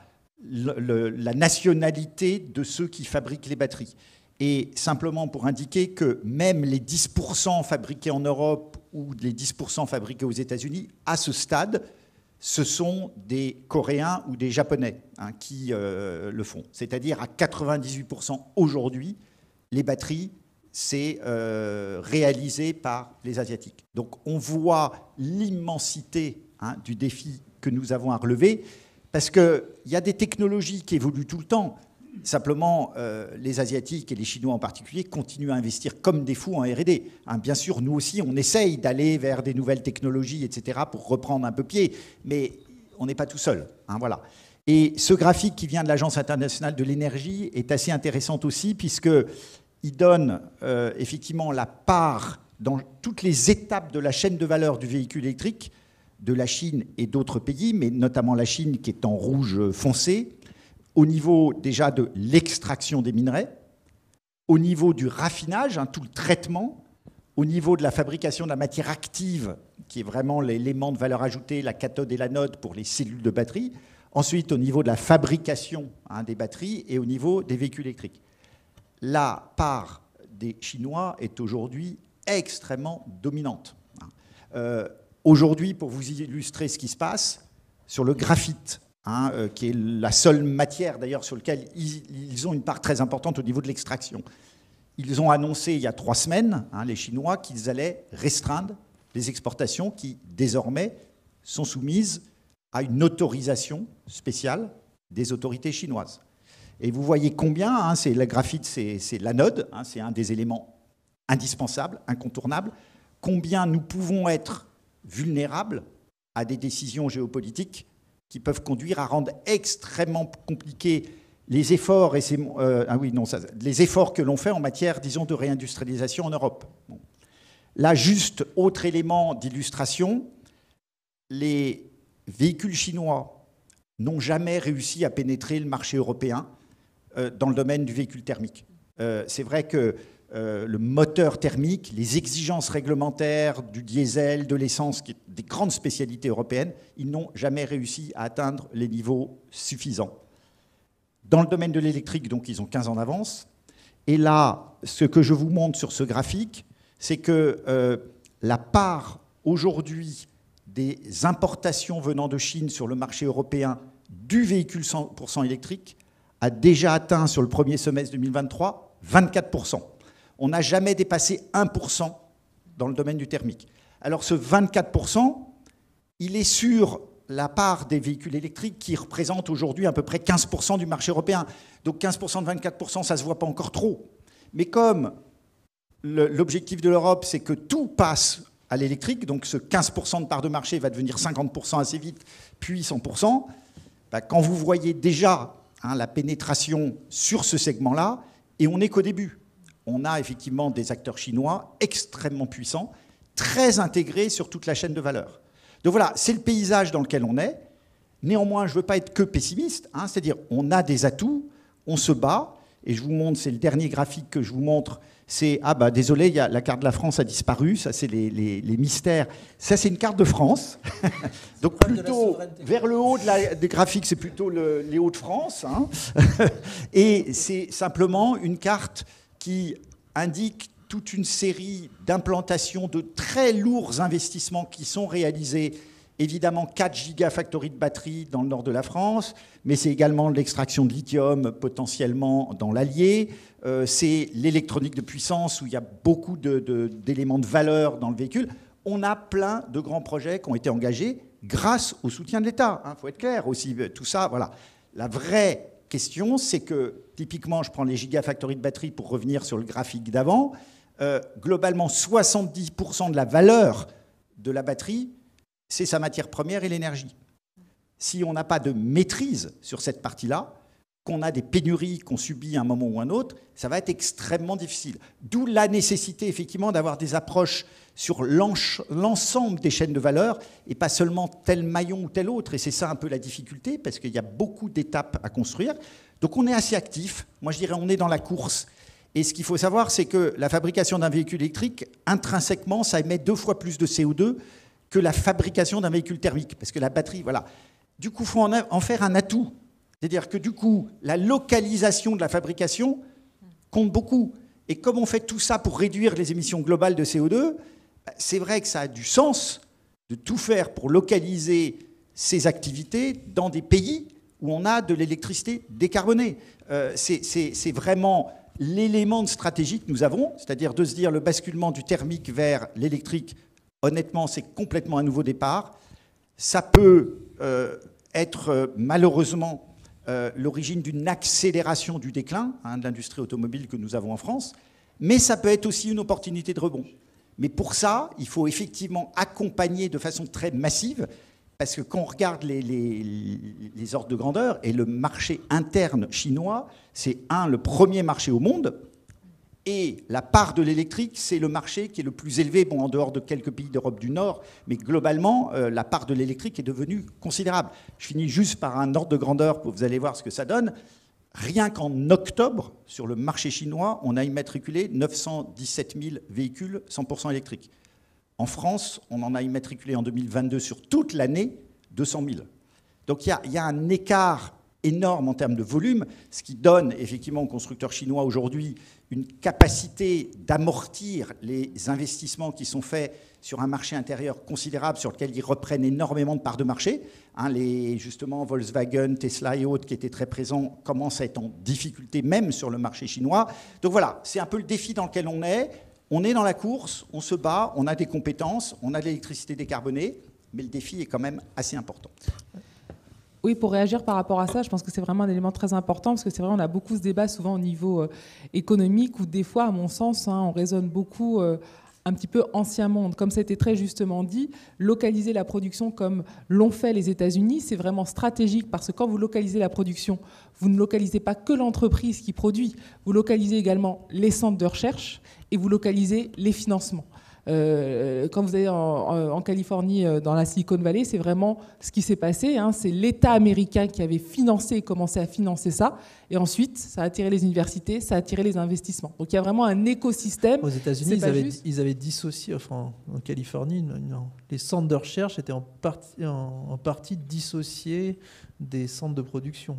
nationalité de ceux qui fabriquent les batteries. Et simplement pour indiquer que même les 10% fabriqués en Europe ou les 10% fabriqués aux États-Unis, à ce stade, ce sont des Coréens ou des Japonais qui le font. C'est-à-dire à 98% aujourd'hui, les batteries, c'est réalisé par les Asiatiques. Donc on voit l'immensité du défi que nous avons à relever, parce qu'il y a des technologies qui évoluent tout le temps. Simplement, les Asiatiques et les Chinois en particulier continuent à investir comme des fous en R&D. Bien sûr, nous aussi, on essaye d'aller vers des nouvelles technologies, etc., pour reprendre un peu pied, mais on n'est pas tout seul. Voilà. Et ce graphique qui vient de l'Agence internationale de l'énergie est assez intéressant aussi, puisqu'il donne effectivement la part dans toutes les étapes de la chaîne de valeur du véhicule électrique, de la Chine et d'autres pays, mais notamment la Chine qui est en rouge foncé, au niveau déjà de l'extraction des minerais, au niveau du raffinage, tout le traitement, au niveau de la fabrication de la matière active, qui est vraiment l'élément de valeur ajoutée, la cathode et l'anode pour les cellules de batterie, ensuite au niveau de la fabrication des batteries et au niveau des véhicules électriques. La part des Chinois est aujourd'hui extrêmement dominante. Aujourd'hui, pour vous illustrer ce qui se passe, sur le graphite, qui est la seule matière d'ailleurs sur laquelle ils ont une part très importante au niveau de l'extraction. Ils ont annoncé il y a 3 semaines, les Chinois, qu'ils allaient restreindre les exportations qui désormais sont soumises à une autorisation spéciale des autorités chinoises. Et vous voyez combien, le graphite, c'est l'anode, c'est un des éléments indispensables, incontournables, combien nous pouvons être vulnérables à des décisions géopolitiques qui peuvent conduire à rendre extrêmement compliqués les efforts, les efforts que l'on fait en matière, disons, de réindustrialisation en Europe. Bon. Là, juste autre élément d'illustration, les véhicules chinois n'ont jamais réussi à pénétrer le marché européen dans le domaine du véhicule thermique. C'est vrai que le moteur thermique, les exigences réglementaires du diesel, de l'essence, qui est des grandes spécialités européennes, ils n'ont jamais réussi à atteindre les niveaux suffisants. Dans le domaine de l'électrique, donc, ils ont 15 ans d'avance. Et là, ce que je vous montre sur ce graphique, c'est que la part aujourd'hui des importations venant de Chine sur le marché européen du véhicule 100% électrique a déjà atteint sur le premier semestre 2023 24%. On n'a jamais dépassé 1% dans le domaine du thermique. Alors ce 24%, il est sur la part des véhicules électriques qui représente aujourd'hui à peu près 15% du marché européen. Donc 15% de 24%, ça ne se voit pas encore trop. Mais comme l'objectif de l'Europe, c'est que tout passe à l'électrique, donc ce 15% de part de marché va devenir 50% assez vite, puis 100%, quand vous voyez déjà la pénétration sur ce segment-là, et on n'est qu'au début. On a effectivement des acteurs chinois extrêmement puissants, très intégrés sur toute la chaîne de valeur. Donc voilà, c'est le paysage dans lequel on est. Néanmoins, je ne veux pas être que pessimiste, c'est-à-dire on a des atouts, on se bat, et je vous montre, c'est le dernier graphique que je vous montre, c'est, désolé, la carte de la France a disparu, ça c'est les mystères. Ça c'est une carte de France, donc plutôt vers le haut des graphiques, c'est plutôt les Hauts-de-France, et c'est simplement une carte qui indique toute une série d'implantations de très lourds investissements qui sont réalisés. Évidemment, 4 gigafactories de batteries dans le nord de la France, mais c'est également l'extraction de lithium potentiellement dans l'Allier. C'est l'électronique de puissance où il y a beaucoup d'éléments de valeur dans le véhicule. On a plein de grands projets qui ont été engagés grâce au soutien de l'État. Il faut être clair aussi, tout ça, voilà. La vraie question, c'est que, typiquement, je prends les gigafactories de batteries pour revenir sur le graphique d'avant, globalement, 70% de la valeur de la batterie, c'est sa matière première et l'énergie. Si on n'a pas de maîtrise sur cette partie-là, qu'on a des pénuries qu'on subit à un moment ou un autre, ça va être extrêmement difficile. D'où la nécessité, effectivement, d'avoir des approches sur l'ensemble des chaînes de valeur et pas seulement tel maillon ou tel autre. Et c'est ça un peu la difficulté, parce qu'il y a beaucoup d'étapes à construire. Donc on est assez actif. Moi, je dirais on est dans la course. Et ce qu'il faut savoir, c'est que la fabrication d'un véhicule électrique, intrinsèquement, ça émet 2 fois plus de CO2 que la fabrication d'un véhicule thermique. Parce que la batterie, voilà. Du coup, il faut en faire un atout. C'est-à-dire que du coup, la localisation de la fabrication compte beaucoup. Et comme on fait tout ça pour réduire les émissions globales de CO2, c'est vrai que ça a du sens de tout faire pour localiser ces activités dans des pays où on a de l'électricité décarbonée. C'est vraiment l'élément de stratégie que nous avons, c'est-à-dire de se dire le basculement du thermique vers l'électrique, honnêtement, c'est complètement un nouveau départ. Ça peut être malheureusement l'origine d'une accélération du déclin de l'industrie automobile que nous avons en France, mais ça peut être aussi une opportunité de rebond. Mais pour ça, il faut effectivement accompagner de façon très massive, parce que quand on regarde les ordres de grandeur, et le marché interne chinois, c'est le premier marché au monde, et la part de l'électrique, c'est le marché qui est le plus élevé, en dehors de quelques pays d'Europe du Nord, mais globalement, la part de l'électrique est devenue considérable. Je finis juste par un ordre de grandeur, vous allez voir ce que ça donne. Rien qu'en octobre, sur le marché chinois, on a immatriculé 917 000 véhicules 100% électriques. En France, on en a immatriculé en 2022 sur toute l'année 200 000. Donc il y a un écart énorme en termes de volume, ce qui donne effectivement aux constructeurs chinois aujourd'hui une capacité d'amortir les investissements qui sont faits sur un marché intérieur considérable sur lequel ils reprennent énormément de parts de marché. Justement, Volkswagen, Tesla et autres qui étaient très présents commencent à être en difficulté même sur le marché chinois. Donc voilà, c'est un peu le défi dans lequel on est. On est dans la course, on se bat, on a des compétences, on a de l'électricité décarbonée, mais le défi est quand même assez important. Oui, pour réagir par rapport à ça, je pense que c'est vraiment un élément très important, parce que c'est vrai, on a beaucoup ce débat souvent au niveau économique, où des fois, à mon sens, on raisonne beaucoup un petit peu ancien monde. Comme ça a été très justement dit, localiser la production comme l'ont fait les États-Unis, c'est vraiment stratégique parce que quand vous localisez la production, vous ne localisez pas que l'entreprise qui produit, vous localisez également les centres de recherche et vous localisez les financements. Quand vous allez en Californie, dans la Silicon Valley, c'est vraiment ce qui s'est passé. C'est l'État américain qui avait financé et commencé à financer ça. Et ensuite, ça a attiré les universités, ça a attiré les investissements. Donc il y a vraiment un écosystème. Aux États-Unis, ils avaient dissocié, enfin en Californie, non, les centres de recherche étaient en partie dissociés des centres de production.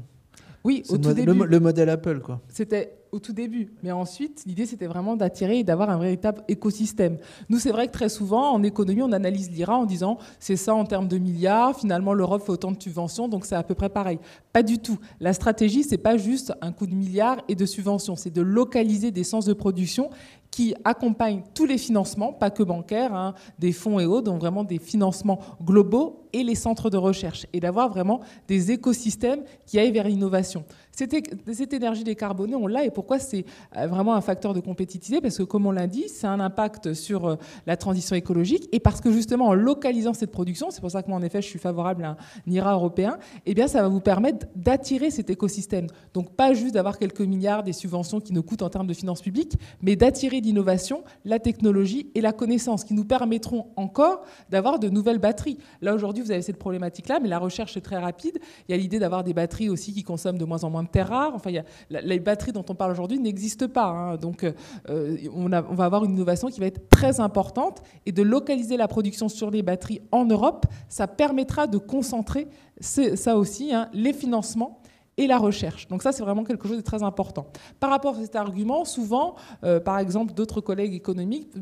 Oui, au tout début. Le modèle Apple, quoi. C'était au tout début. Mais ensuite, l'idée, c'était vraiment d'attirer et d'avoir un véritable écosystème. Nous, c'est vrai que très souvent, en économie, on analyse l'IRA en disant c'est ça en termes de milliards, finalement, l'Europe fait autant de subventions, donc c'est à peu près pareil. Pas du tout. La stratégie, c'est pas juste un coup de milliards et de subventions, c'est de localiser des centres de production qui accompagnent tous les financements, pas que bancaires, des fonds et autres, donc vraiment des financements globaux et les centres de recherche, et d'avoir vraiment des écosystèmes qui aillent vers l'innovation. Cette énergie décarbonée, on l'a, et pourquoi c'est vraiment un facteur de compétitivité? Parce que, comme on l'a dit, c'est un impact sur la transition écologique, et parce que justement, en localisant cette production, c'est pour ça que moi, en effet, je suis favorable à un IRA européen, eh bien, ça va vous permettre d'attirer cet écosystème. Donc, pas juste d'avoir quelques milliards des subventions qui nous coûtent en termes de finances publiques, mais d'attirer l'innovation, la technologie et la connaissance, qui nous permettront encore d'avoir de nouvelles batteries. Là, aujourd'hui, vous avez cette problématique-là, mais la recherche est très rapide. Il y a l'idée d'avoir des batteries aussi qui consomment de moins en moins de terres rares. Enfin, les batteries dont on parle aujourd'hui n'existent pas. Donc, on va avoir une innovation qui va être très importante. Et de localiser la production sur les batteries en Europe, ça permettra de concentrer ça aussi, les financements et la recherche. Donc ça, c'est vraiment quelque chose de très important. Par rapport à cet argument, souvent, par exemple, d'autres collègues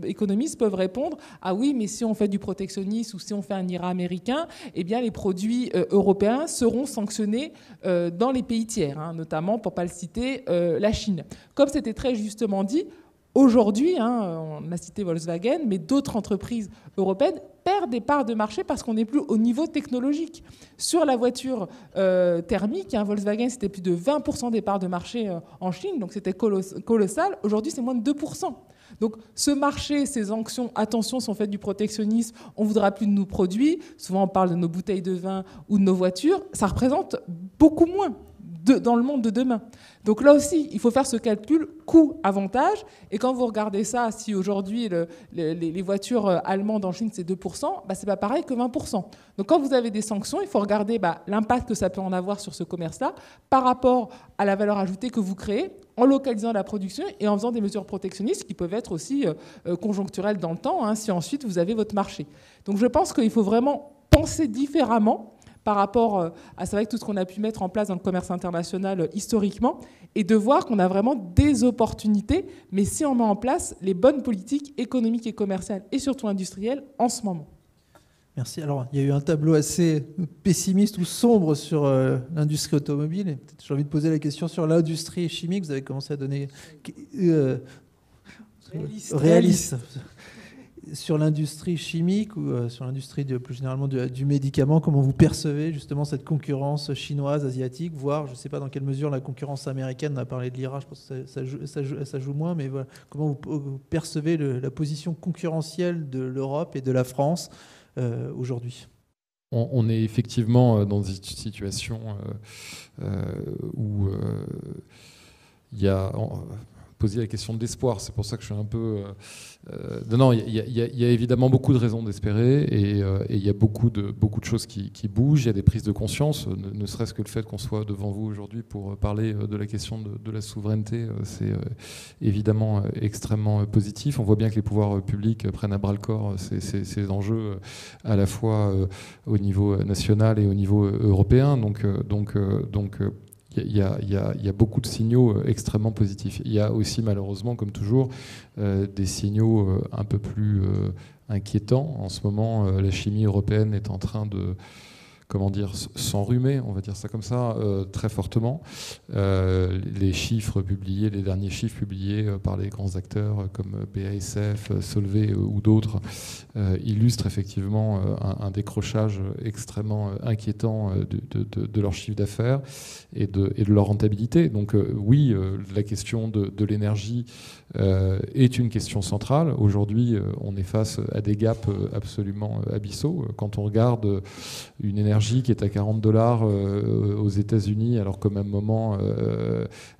économistes peuvent répondre « Ah oui, mais si on fait du protectionnisme ou si on fait un IRA américain, eh bien, les produits européens seront sanctionnés dans les pays tiers, notamment, pour ne pas le citer, la Chine. » Comme c'était très justement dit, aujourd'hui, on a cité Volkswagen, mais d'autres entreprises européennes perdent des parts de marché parce qu'on n'est plus au niveau technologique. Sur la voiture thermique, Volkswagen, c'était plus de 20% des parts de marché en Chine, donc c'était colossal. Aujourd'hui, c'est moins de 2%. Donc ce marché, ces sanctions, attention, sont faites du protectionnisme, on ne voudra plus de nos produits, souvent on parle de nos bouteilles de vin ou de nos voitures, ça représente beaucoup moins dans le monde de demain. Donc là aussi, il faut faire ce calcul coût-avantage. Et quand vous regardez ça, si aujourd'hui les voitures allemandes en Chine, c'est 2%, c'est pas pareil que 20%. Donc quand vous avez des sanctions, il faut regarder l'impact que ça peut en avoir sur ce commerce-là par rapport à la valeur ajoutée que vous créez en localisant la production et en faisant des mesures protectionnistes qui peuvent être aussi conjoncturelles dans le temps, si ensuite vous avez votre marché. Donc je pense qu'il faut vraiment penser différemment par rapport à c'est vrai que tout ce qu'on a pu mettre en place dans le commerce international historiquement, et de voir qu'on a vraiment des opportunités, mais si on met en place les bonnes politiques économiques et commerciales, et surtout industrielles, en ce moment. Merci. Alors, il y a eu un tableau assez pessimiste ou sombre sur l'industrie automobile. Et peut-être j'ai envie de poser la question sur l'industrie chimique. Vous avez commencé à donner... réaliste. Sur l'industrie chimique ou sur l'industrie plus généralement du médicament, comment vous percevez justement cette concurrence chinoise, asiatique, voire, je ne sais pas dans quelle mesure la concurrence américaine, on a parlé de l'IRA, je pense que ça joue moins, mais voilà, comment vous percevez la position concurrentielle de l'Europe et de la France aujourd'hui? On est effectivement dans une situation où il y a... poser la question de l'espoir, c'est pour ça que je suis un peu... Non, il y a évidemment beaucoup de raisons d'espérer et il y a beaucoup de choses qui bougent, il y a des prises de conscience, ne serait-ce que le fait qu'on soit devant vous aujourd'hui pour parler de la question de la souveraineté, c'est évidemment extrêmement positif. On voit bien que les pouvoirs publics prennent à bras-le-corps ces enjeux à la fois au niveau national et au niveau européen, donc il y a beaucoup de signaux extrêmement positifs. Il y a aussi, malheureusement, comme toujours, des signaux un peu plus inquiétants. En ce moment, la chimie européenne est en train de comment dire, s'enrhumer, on va dire ça comme ça, très fortement. Les chiffres publiés, les derniers chiffres publiés par les grands acteurs comme BASF, Solvay ou d'autres illustrent effectivement un décrochage extrêmement inquiétant de leur chiffre d'affaires et de leur rentabilité. Donc oui, la question de l'énergie est une question centrale. Aujourd'hui, on est face à des gaps absolument abyssaux. Quand on regarde une énergie qui est à $40 aux États-Unis, alors qu'au même moment,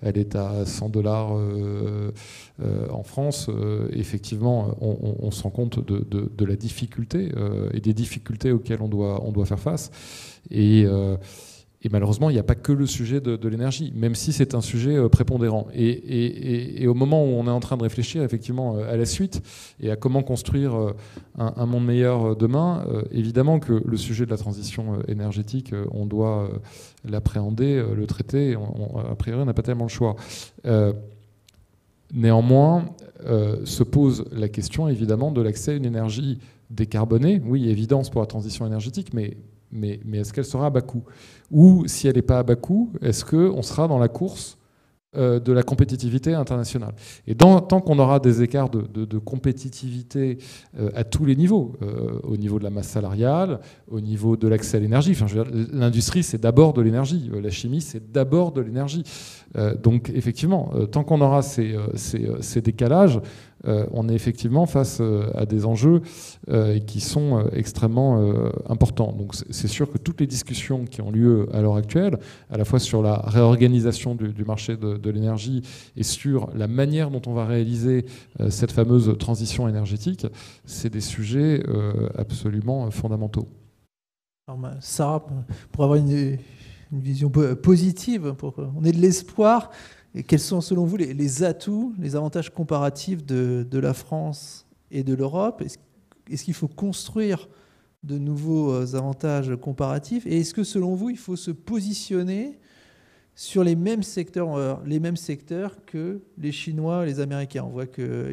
elle est à $100 en France, effectivement, on se rend compte de la difficulté et des difficultés auxquelles on doit faire face. Et malheureusement, il n'y a pas que le sujet de l'énergie, même si c'est un sujet prépondérant. Et au moment où on est en train de réfléchir effectivement à la suite et à comment construire un monde meilleur demain, évidemment que le sujet de la transition énergétique, on doit l'appréhender, le traiter. A priori, on n'a pas tellement le choix. Néanmoins, se pose la question évidemment de l'accès à une énergie décarbonée. Oui, évidence pour la transition énergétique, mais est-ce qu'elle sera à bas coût? Ou si elle n'est pas à bas coût, est-ce qu'on sera dans la course de la compétitivité internationale? Et tant qu'on aura des écarts de compétitivité à tous les niveaux, au niveau de la masse salariale, au niveau de l'accès à l'énergie, enfin, l'industrie c'est d'abord de l'énergie, la chimie c'est d'abord de l'énergie. Donc effectivement, tant qu'on aura ces décalages, on est effectivement face à des enjeux qui sont extrêmement importants. Donc c'est sûr que toutes les discussions qui ont lieu à l'heure actuelle, à la fois sur la réorganisation du marché de l'énergie et sur la manière dont on va réaliser cette fameuse transition énergétique, c'est des sujets absolument fondamentaux. Alors, Sarah, pour avoir une vision positive, pour qu'on ait de l'espoir, et quels sont selon vous les atouts, les avantages comparatifs de la France et de l'Europe? Est-ce qu'il faut construire de nouveaux avantages comparatifs? Et est-ce que selon vous, il faut se positionner sur les mêmes secteurs que les Chinois, les Américains? On voit que,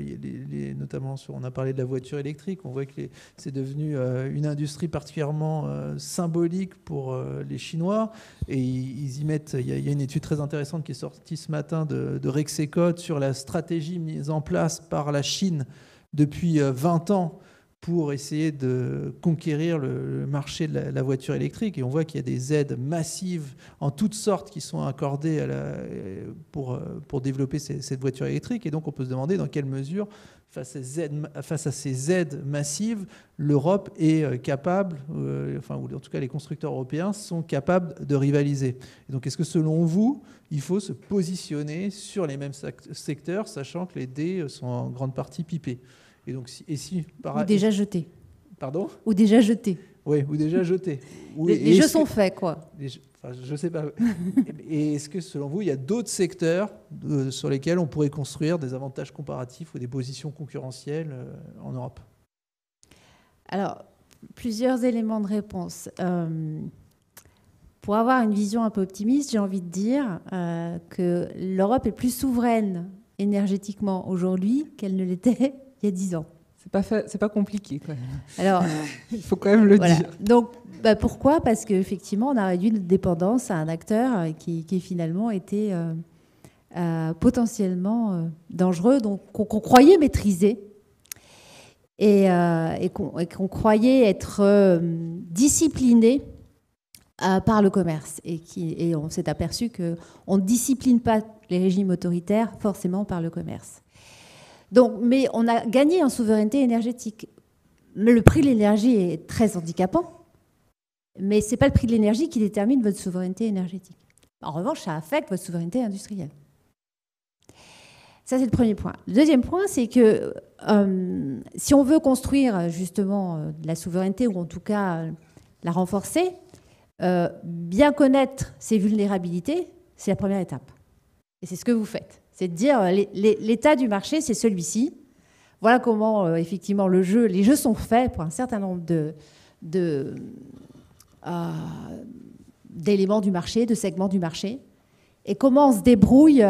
notamment, on a parlé de la voiture électrique, on voit que c'est devenu une industrie particulièrement symbolique pour les Chinois. Et ils y mettent, il y a une étude très intéressante qui est sortie ce matin de Rexecode sur la stratégie mise en place par la Chine depuis 20 ans pour essayer de conquérir le marché de la voiture électrique. Et on voit qu'il y a des aides massives en toutes sortes qui sont accordées pour développer cette voiture électrique. Et donc on peut se demander dans quelle mesure, face à ces aides massives, l'Europe est capable, ou en tout cas les constructeurs européens sont capables de rivaliser. Et donc est-ce que selon vous, il faut se positionner sur les mêmes secteurs, sachant que les dés sont en grande partie pipés? Et donc, ou déjà jeté. Pardon? Ou déjà jeté. Oui, ou déjà jeté. Les jeux sont faits, quoi. Je ne sais pas. Et est-ce que, selon vous, il y a d'autres secteurs sur lesquels on pourrait construire des avantages comparatifs ou des positions concurrentielles en Europe? Alors, plusieurs éléments de réponse. Pour avoir une vision un peu optimiste, j'ai envie de dire que l'Europe est plus souveraine énergétiquement aujourd'hui qu'elle ne l'était il y a 10 ans. C'est pas compliqué, quand même. Alors, il faut quand même le dire. Donc, pourquoi? Parce qu'effectivement, on a réduit notre dépendance à un acteur qui finalement était potentiellement dangereux, donc qu'on croyait maîtriser et qu'on croyait être discipliné par le commerce. Et on s'est aperçu qu'on ne discipline pas les régimes autoritaires forcément par le commerce. Donc, mais on a gagné en souveraineté énergétique. Mais le prix de l'énergie est très handicapant, mais ce n'est pas le prix de l'énergie qui détermine votre souveraineté énergétique. En revanche, ça affecte votre souveraineté industrielle. Ça, c'est le premier point. Le deuxième point, c'est que si on veut construire justement de la souveraineté, ou en tout cas la renforcer, bien connaître ses vulnérabilités, c'est la première étape. Et c'est ce que vous faites. C'est de dire l'état du marché, c'est celui-ci. Voilà comment, effectivement, les jeux sont faits pour un certain nombre d'éléments du marché, de segments du marché. Et comment on se débrouille,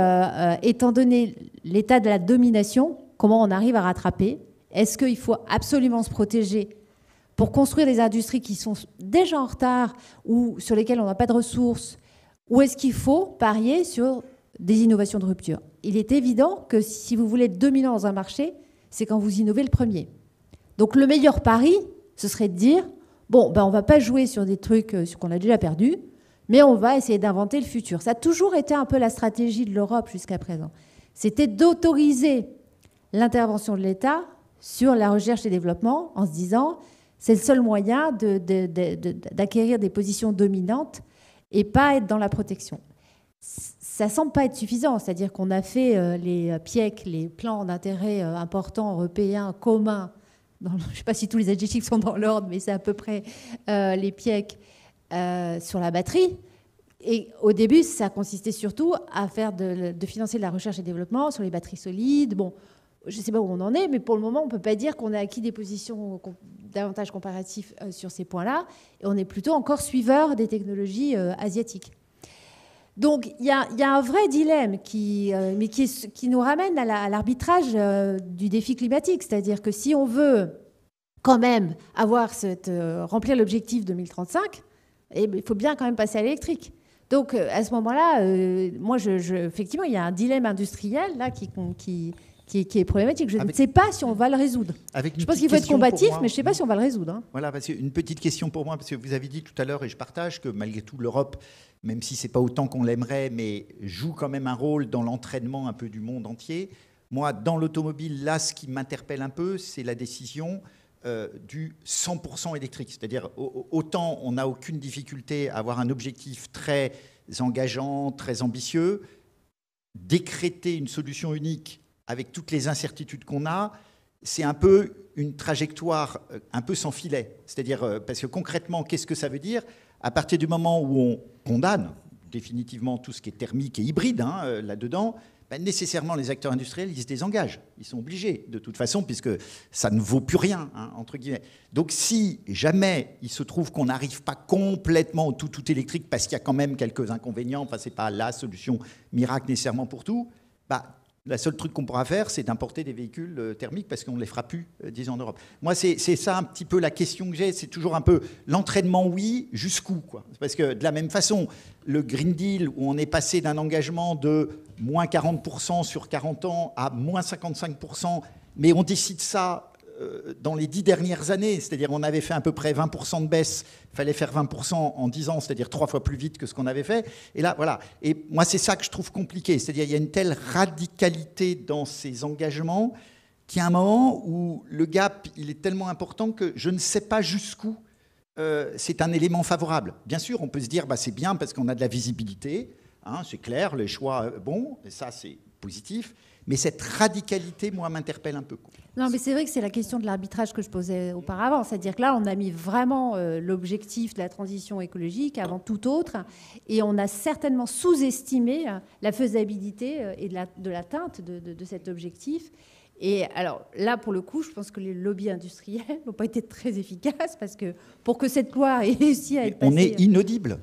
étant donné l'état de la domination, comment on arrive à rattraper? Est-ce qu'il faut absolument se protéger pour construire des industries qui sont déjà en retard ou sur lesquelles on n'a pas de ressources, ou est-ce qu'il faut parier sur des innovations de rupture? Il est évident que si vous voulez être dominant dans un marché, c'est quand vous innovez le premier. Donc le meilleur pari, ce serait de dire, bon, ben, on ne va pas jouer sur des trucs qu'on a déjà perdus, mais on va essayer d'inventer le futur. Ça a toujours été un peu la stratégie de l'Europe jusqu'à présent. C'était d'autoriser l'intervention de l'État sur la recherche et développement en se disant, c'est le seul moyen d'acquérir des positions dominantes et pas être dans la protection. Ça ne semble pas être suffisant, c'est-à-dire qu'on a fait les PIEC, les plans d'intérêt importants européens communs, je ne sais pas si tous les adjectifs sont dans l'ordre, mais c'est à peu près les PIEC sur la batterie. Et au début, ça consistait surtout à faire de financer de la recherche et développement sur les batteries solides. Bon, je ne sais pas où on en est, mais pour le moment, on ne peut pas dire qu'on a acquis des positions davantage comparatifs sur ces points-là. Et on est plutôt encore suiveur des technologies asiatiques. Donc, il y a un vrai dilemme qui nous ramène à l'arbitrage du défi climatique. C'est-à-dire que si on veut quand même remplir l'objectif 2035, il faut bien quand même passer à l'électrique. Donc, à ce moment-là, effectivement, il y a un dilemme industriel là, qui est problématique. Je ne sais pas si on va le résoudre. Je pense qu'il faut être combatif, mais je ne sais pas si on va le résoudre. Hein. Voilà, parce qu'une petite question pour moi, parce que vous avez dit tout à l'heure, et je partage, que malgré tout, l'Europe, même si ce n'est pas autant qu'on l'aimerait, mais joue quand même un rôle dans l'entraînement un peu du monde entier. Moi, dans l'automobile, là, ce qui m'interpelle un peu, c'est la décision du 100% électrique. C'est-à-dire, autant on n'a aucune difficulté à avoir un objectif très engageant, très ambitieux, décréter une solution unique avec toutes les incertitudes qu'on a, c'est un peu une trajectoire un peu sans filet. C'est-à-dire, parce que concrètement, qu'est-ce que ça veut dire? À partir du moment où on condamne définitivement tout ce qui est thermique et hybride là-dedans, nécessairement les acteurs industriels, ils se désengagent. Ils sont obligés, de toute façon, puisque ça ne vaut plus rien, entre guillemets. Donc si jamais il se trouve qu'on n'arrive pas complètement au tout électrique, parce qu'il y a quand même quelques inconvénients, enfin, ce n'est pas la solution miracle nécessairement pour tout, la seule truc qu'on pourra faire, c'est d'importer des véhicules thermiques parce qu'on ne les fera plus, disons, en Europe. Moi, c'est ça un petit peu la question que j'ai. C'est toujours un peu l'entraînement, oui, jusqu'où, quoi. Parce que de la même façon, le Green Deal, où on est passé d'un engagement de moins 40% sur 40 ans à moins 55%, mais on décide ça dans les 10 dernières années, c'est-à-dire on avait fait à peu près 20% de baisse, il fallait faire 20% en 10 ans, c'est-à-dire 3 fois plus vite que ce qu'on avait fait. Et là, voilà. Et moi, c'est ça que je trouve compliqué, c'est-à-dire il y a une telle radicalité dans ces engagements qu'il y a un moment où le gap, il est tellement important que je ne sais pas jusqu'où c'est un élément favorable. Bien sûr, on peut se dire, c'est bien parce qu'on a de la visibilité, c'est clair, les choix, bon, et ça, c'est positif. Mais cette radicalité, moi, m'interpelle un peu. Non, mais c'est vrai que c'est la question de l'arbitrage que je posais auparavant. C'est-à-dire que là, on a mis vraiment l'objectif de la transition écologique avant tout autre. Et on a certainement sous-estimé la faisabilité et de l'atteinte de cet objectif. Et alors là, pour le coup, je pense que les lobbies industriels n'ont pas été très efficaces parce que pour que cette loi ait réussi à être passée... On est inaudible.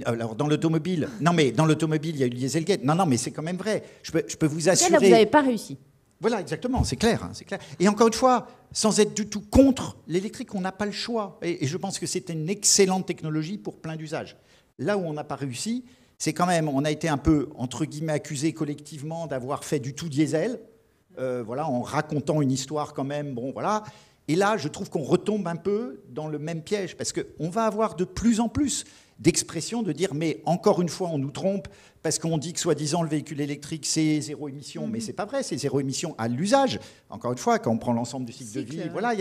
Alors dans l'automobile... Non, mais dans l'automobile, il y a eu le Dieselgate. Non, mais c'est quand même vrai. Je peux vous assurer... Là, vous n'avez pas réussi. Voilà, exactement, c'est clair, c'est clair. Et encore une fois, sans être du tout contre l'électrique, on n'a pas le choix. Et je pense que c'est une excellente technologie pour plein d'usages. Là où on n'a pas réussi, c'est quand même, on a été un peu, entre guillemets, accusés collectivement d'avoir fait du tout diesel, voilà, en racontant une histoire quand même, bon, voilà. Et là, je trouve qu'on retombe un peu dans le même piège, parce qu'on va avoir de plus en plus d'expressions de dire, mais encore une fois, on nous trompe, parce qu'on dit que soi-disant le véhicule électrique c'est zéro émission, mais c'est pas vrai, c'est zéro émission à l'usage. Encore une fois, quand on prend l'ensemble du cycle de vie, voilà,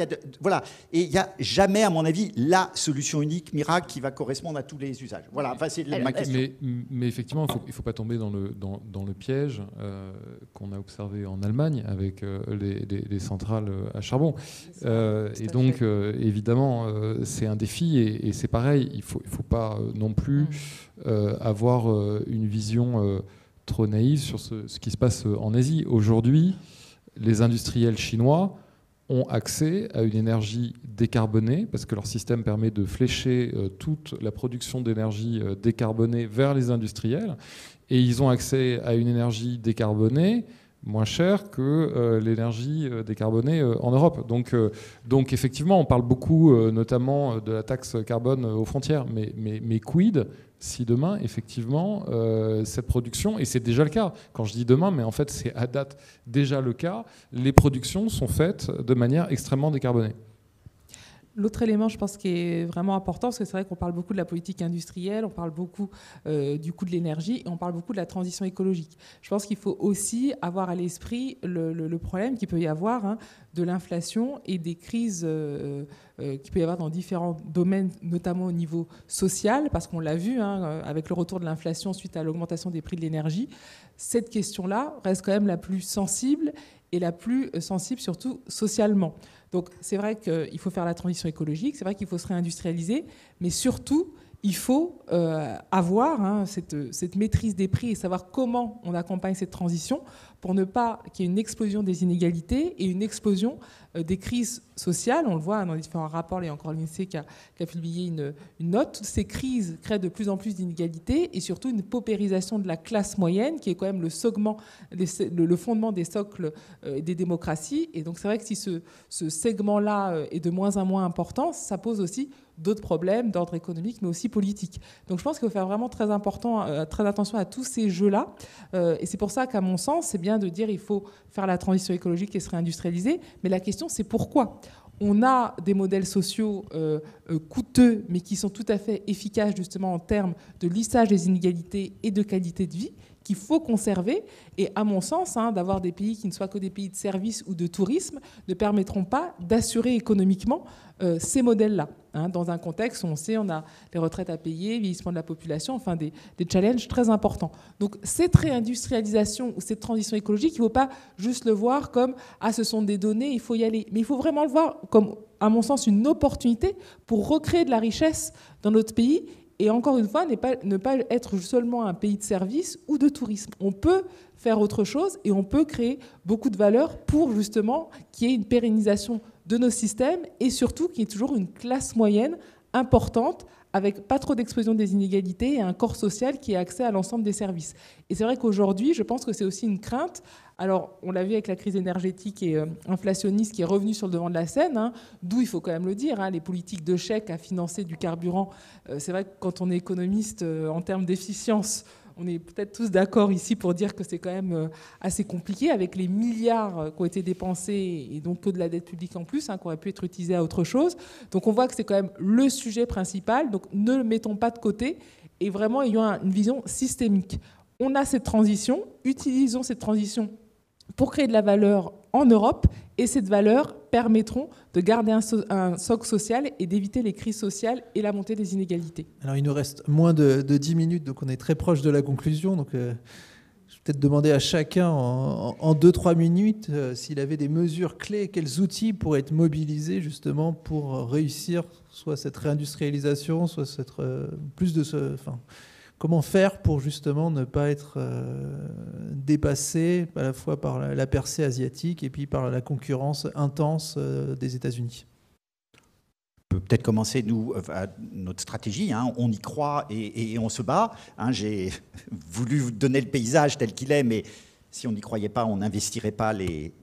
et il n'y a jamais, à mon avis, la solution unique, miracle, qui va correspondre à tous les usages. Voilà, enfin, c'est ma question. Mais effectivement, il ne faut pas tomber dans le piège qu'on a observé en Allemagne avec les centrales à charbon. Et donc, évidemment, c'est un défi, et c'est pareil, il ne faut pas non plus avoir une vision trop naïve sur ce qui se passe en Asie. Aujourd'hui, les industriels chinois ont accès à une énergie décarbonée parce que leur système permet de flécher toute la production d'énergie décarbonée vers les industriels, et ils ont accès à une énergie décarbonée moins cher que l'énergie décarbonée en Europe. Donc effectivement, on parle beaucoup notamment de la taxe carbone aux frontières, mais quid si demain, effectivement, cette production, et c'est déjà le cas, quand je dis demain, mais en fait c'est à date déjà le cas, les productions sont faites de manière extrêmement décarbonée. L'autre élément, je pense, qui est vraiment important, parce que c'est vrai qu'on parle beaucoup de la politique industrielle, on parle beaucoup du coût de l'énergie, et on parle beaucoup de la transition écologique. Je pense qu'il faut aussi avoir à l'esprit le problème qu'il peut y avoir de l'inflation et des crises qu'il peut y avoir dans différents domaines, notamment au niveau social, parce qu'on l'a vu avec le retour de l'inflation suite à l'augmentation des prix de l'énergie. Cette question-là reste quand même la plus sensible, et la plus sensible surtout socialement. Donc c'est vrai qu'il faut faire la transition écologique, c'est vrai qu'il faut se réindustrialiser, mais surtout, il faut avoir cette maîtrise des prix et savoir comment on accompagne cette transition pour ne pas qu'il y ait une explosion des inégalités et une explosion des crises sociales. On le voit dans les différents rapports, il y a encore l'INSEE qui a publié une note. Toutes ces crises créent de plus en plus d'inégalités et surtout une paupérisation de la classe moyenne qui est quand même le fondement des socles des démocraties. Et donc c'est vrai que si ce segment-là est de moins en moins important, ça pose aussi d'autres problèmes d'ordre économique, mais aussi politique. Donc je pense qu'il faut faire vraiment très attention à tous ces jeux-là. Et c'est pour ça qu'à mon sens, c'est bien de dire qu'il faut faire la transition écologique et se réindustrialiser. Mais la question, c'est pourquoi ? On a des modèles sociaux coûteux, mais qui sont tout à fait efficaces justement en termes de lissage des inégalités et de qualité de vie, qu'il faut conserver. Et à mon sens, d'avoir des pays qui ne soient que des pays de services ou de tourisme ne permettront pas d'assurer économiquement ces modèles-là. Dans un contexte où on sait on a les retraites à payer, vieillissement de la population, enfin des challenges très importants. Donc cette réindustrialisation ou cette transition écologique, il ne faut pas juste le voir comme « ah, ce sont des données, il faut y aller ». Mais il faut vraiment le voir comme, à mon sens, une opportunité pour recréer de la richesse dans notre pays. Et encore une fois, ne pas être seulement un pays de service ou de tourisme. On peut faire autre chose et on peut créer beaucoup de valeur pour justement qu'il y ait une pérennisation de nos systèmes et surtout qu'il y ait toujours une classe moyenne importante avec pas trop d'explosion des inégalités et un corps social qui ait accès à l'ensemble des services. Et c'est vrai qu'aujourd'hui, je pense que c'est aussi une crainte. Alors, on l'a vu avec la crise énergétique et inflationniste qui est revenue sur le devant de la scène, d'où il faut quand même le dire, les politiques de chèque à financer du carburant. C'est vrai que quand on est économiste, en termes d'efficience, on est peut-être tous d'accord ici pour dire que c'est quand même assez compliqué avec les milliards qui ont été dépensés et donc que de la dette publique en plus, qui aurait pu être utilisée à autre chose. Donc on voit que c'est quand même le sujet principal. Donc ne le mettons pas de côté et vraiment ayons une vision systémique. On a cette transition, utilisons cette transition pour créer de la valeur en Europe et cette valeur permettront de garder un socle social et d'éviter les crises sociales et la montée des inégalités. Alors il nous reste moins de 10 minutes, donc on est très proche de la conclusion. Donc je vais peut-être demander à chacun en 2-3 minutes s'il avait des mesures clés, quels outils pourraient être mobilisés justement pour réussir soit cette réindustrialisation, soit cette, plus de ce... Comment faire pour justement ne pas être dépassé à la fois par la percée asiatique et puis par la concurrence intense des États-Unis? On peut peut-être commencer, nous, notre stratégie. On y croit et on se bat. J'ai voulu vous donner le paysage tel qu'il est, mais si on n'y croyait pas, on n'investirait pas les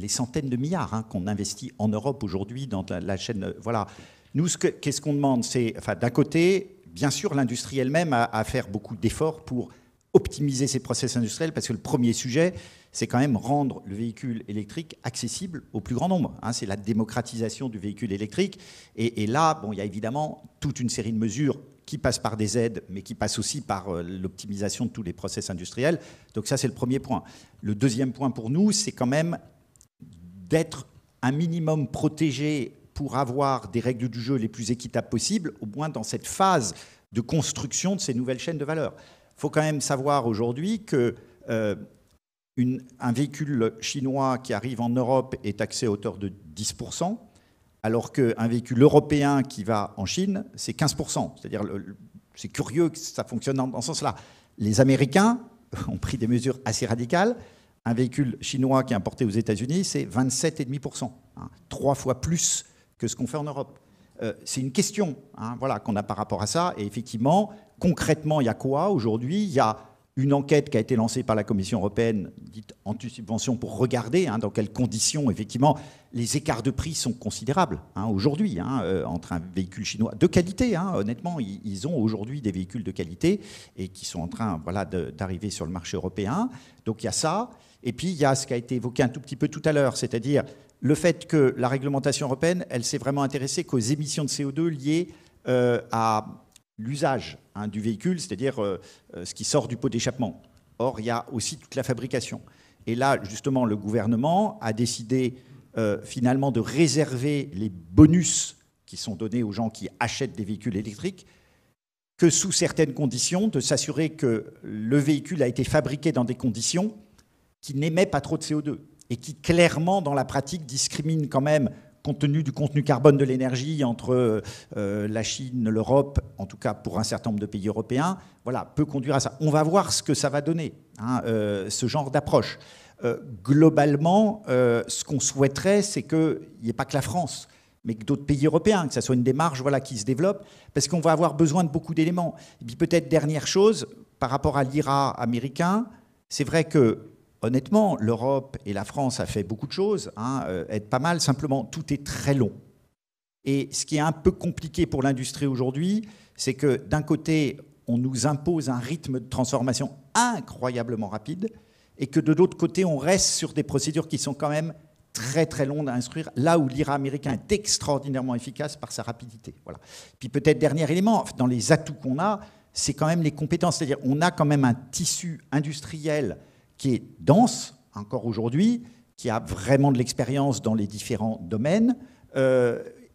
centaines de milliards qu'on investit en Europe aujourd'hui dans la chaîne. Voilà. Nous, qu'est-ce qu'on demande? C'est, d'un côté... Bien sûr, l'industrie elle-même a à faire beaucoup d'efforts pour optimiser ses process industriels, parce que le premier sujet, c'est quand même rendre le véhicule électrique accessible au plus grand nombre. C'est la démocratisation du véhicule électrique. Et là, il y a évidemment toute une série de mesures qui passent par des aides, mais qui passent aussi par l'optimisation de tous les process industriels. Donc ça, c'est le premier point. Le deuxième point pour nous, c'est quand même d'être un minimum protégé pour avoir des règles du jeu les plus équitables possibles, au moins dans cette phase de construction de ces nouvelles chaînes de valeur. Il faut quand même savoir aujourd'hui qu'un véhicule chinois qui arrive en Europe est taxé à hauteur de 10%, alors qu'un véhicule européen qui va en Chine, c'est 15%. C'est-à-dire, c'est curieux que ça fonctionne dans ce sens-là. Les Américains ont pris des mesures assez radicales. Un véhicule chinois qui est importé aux États-Unis, c'est 27,5%, 3 fois plus que ce qu'on fait en Europe. C'est une question qu'on a par rapport à ça. Et effectivement, concrètement, il y a quoi aujourd'hui? Il y a une enquête qui a été lancée par la Commission européenne, dite anti-subvention, pour regarder dans quelles conditions, effectivement, les écarts de prix sont considérables aujourd'hui entre un véhicule chinois de qualité. Honnêtement, ils ont aujourd'hui des véhicules de qualité et qui sont en train d'arriver sur le marché européen. Donc il y a ça. Et puis il y a ce qui a été évoqué un tout petit peu tout à l'heure, c'est-à-dire le fait que la réglementation européenne, elle s'est vraiment intéressée qu'aux émissions de CO2 liées à l'usage du véhicule, c'est-à-dire ce qui sort du pot d'échappement. Or, il y a aussi toute la fabrication. Et là, justement, le gouvernement a décidé finalement de réserver les bonus qui sont donnés aux gens qui achètent des véhicules électriques, que sous certaines conditions, de s'assurer que le véhicule a été fabriqué dans des conditions qui n'émettent pas trop de CO2 et qui, clairement, dans la pratique, discriminent quand même, compte tenu du contenu carbone de l'énergie entre la Chine, l'Europe, en tout cas pour un certain nombre de pays européens, peut conduire à ça. On va voir ce que ça va donner, ce genre d'approche. Globalement, ce qu'on souhaiterait, c'est qu'il n'y ait pas que la France, mais que d'autres pays européens, que ça soit une démarche qui se développe, parce qu'on va avoir besoin de beaucoup d'éléments. Et puis peut-être dernière chose, par rapport à l'IRA américain, c'est vrai que honnêtement, l'Europe et la France a fait beaucoup de choses, aident pas mal, simplement tout est très long. Et ce qui est un peu compliqué pour l'industrie aujourd'hui, c'est que d'un côté, on nous impose un rythme de transformation incroyablement rapide, et que de l'autre côté, on reste sur des procédures qui sont quand même très très longues à instruire, là où l'IRA américain est extraordinairement efficace par sa rapidité. Voilà. Puis peut-être dernier élément, dans les atouts qu'on a, c'est quand même les compétences, c'est-à-dire on a quand même un tissu industriel qui est dense, encore aujourd'hui, qui a vraiment de l'expérience dans les différents domaines,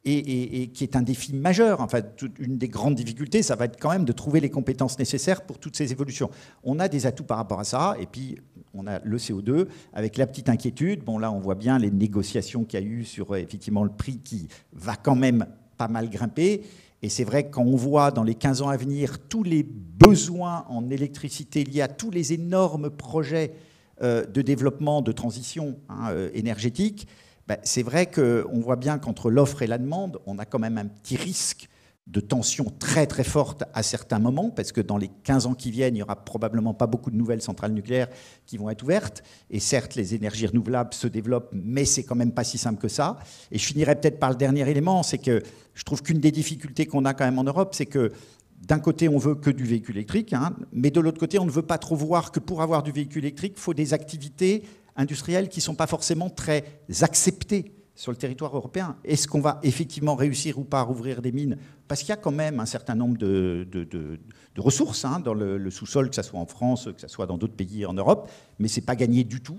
et qui est un défi majeur. Enfin, une des grandes difficultés, ça va être quand même de trouver les compétences nécessaires pour toutes ces évolutions. On a des atouts par rapport à ça, et puis on a le CO2, avec la petite inquiétude. Bon, là, on voit bien les négociations qu'il y a eu sur, effectivement, le prix qui va quand même pas mal grimper. Et c'est vrai que quand on voit dans les 15 ans à venir tous les besoins en électricité liés à tous les énormes projets de développement, de transition énergétique, c'est vrai qu'on voit bien qu'entre l'offre et la demande, on a quand même un petit risque de tension très très forte à certains moments, parce que dans les 15 ans qui viennent, il n'y aura probablement pas beaucoup de nouvelles centrales nucléaires qui vont être ouvertes. Et certes, les énergies renouvelables se développent, mais c'est quand même pas si simple que ça. Et je finirai peut-être par le dernier élément, c'est que je trouve qu'une des difficultés qu'on a quand même en Europe, c'est que d'un côté, on veut que du véhicule électrique, mais de l'autre côté, on ne veut pas trop voir que pour avoir du véhicule électrique, il faut des activités industrielles qui ne sont pas forcément très acceptées sur le territoire européen. Est-ce qu'on va effectivement réussir ou pas à rouvrir des mines? Parce qu'il y a quand même un certain nombre de ressources dans le sous-sol, que ce soit en France, que ce soit dans d'autres pays en Europe, mais ce n'est pas gagné du tout.